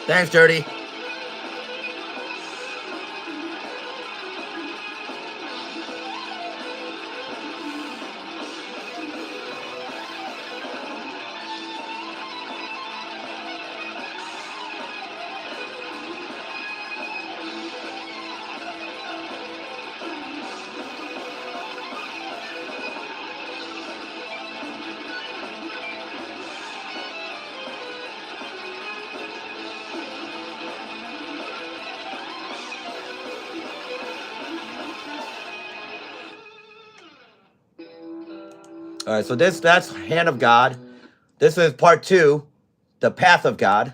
Thanks, Dirty. All right, so that's Hand of God. This is part 2, The Path of God.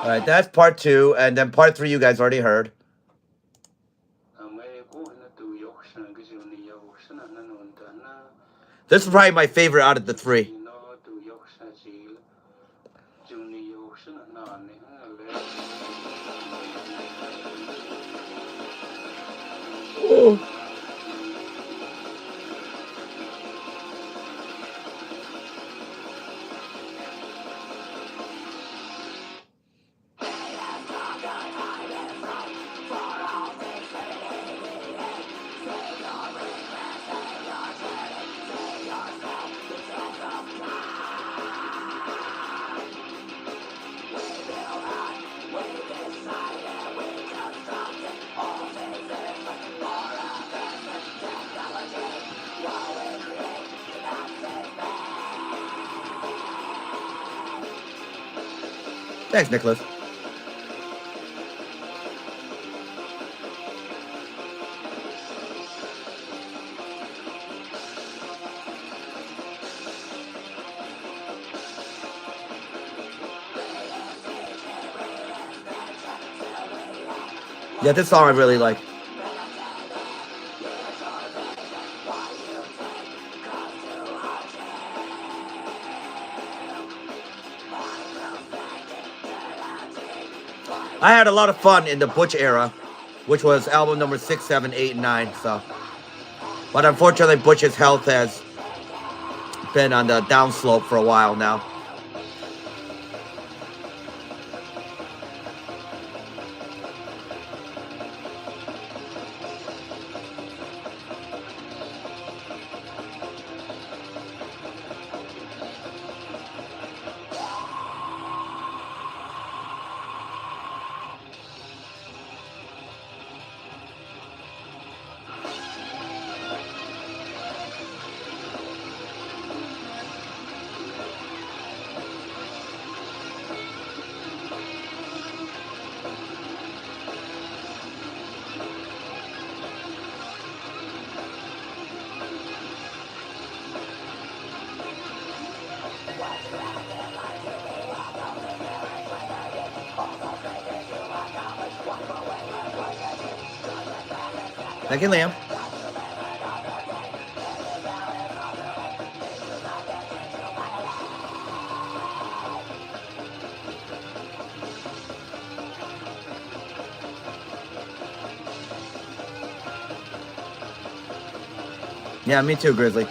All right, that's part 2, and then part 3 you guys already heard. This is probably my favorite out of the 3. Oh. Thanks, Nicholas. Yeah, this song I really like. I had a lot of fun in the Butch era, which was album number 6, 7, 8, and 9. So, but unfortunately, Butch's health has been on the downslope for a while now. Thank you, Liam. Yeah, me too, Grizzly.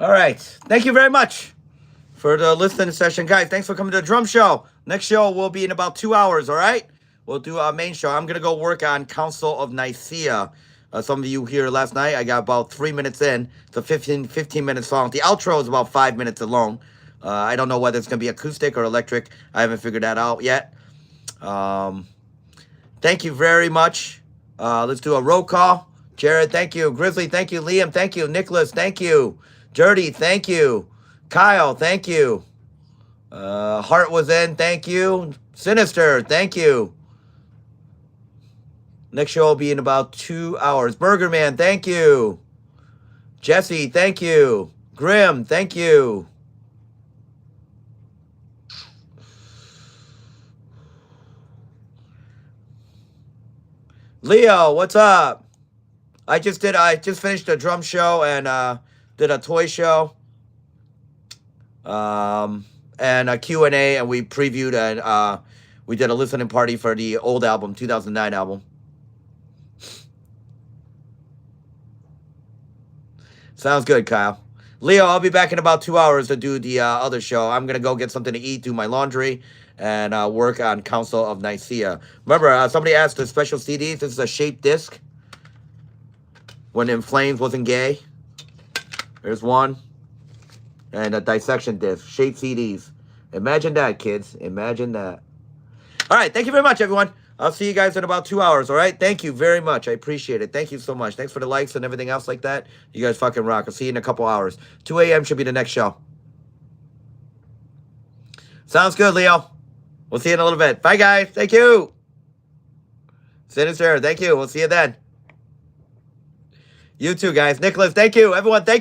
All right. Thank you very much for the listening session. Guys, thanks for coming to the drum show. Next show will be in about 2 hours, all right? We'll do our main show. I'm going to go work on Council of Nicaea. Some of you here last night, I got about 3 minutes in. It's a 15-minute song. The outro is about 5 minutes long. I don't know whether it's going to be acoustic or electric. I haven't figured that out yet. Thank you very much. Let's do a roll call. Jared, thank you. Grizzly, thank you. Liam, thank you. Nicholas, thank you. Dirty, thank you. Kyle, thank you. Hart was in, thank you. Sinister, thank you. Next show will be in about 2 hours. Burger Man, thank you. Jesse, thank you. Grim, thank you. Leo, what's up? I just finished a drum show and did a toy show. And a Q&A, and we previewed and we did a listening party for the old album, 2009 album. Sounds good, Kyle. Leo, I'll be back in about 2 hours to do the other show. I'm going to go get something to eat, do my laundry, and work on Council of Nicaea. Remember, somebody asked the special CDs. This is a shaped disc. When In Flames wasn't gay. There's one. And a dissection disc. Shaped CDs. Imagine that, kids. Imagine that. All right. Thank you very much, everyone. I'll see you guys in about 2 hours, all right? Thank you very much. I appreciate it. Thank you so much. Thanks for the likes and everything else like that. You guys fucking rock. I'll see you in a couple hours. 2 a.m. should be the next show. Sounds good, Leo. We'll see you in a little bit. Bye, guys. Thank you. Sinister, thank you. We'll see you then. You too, guys. Nicholas, thank you. Everyone, thank you.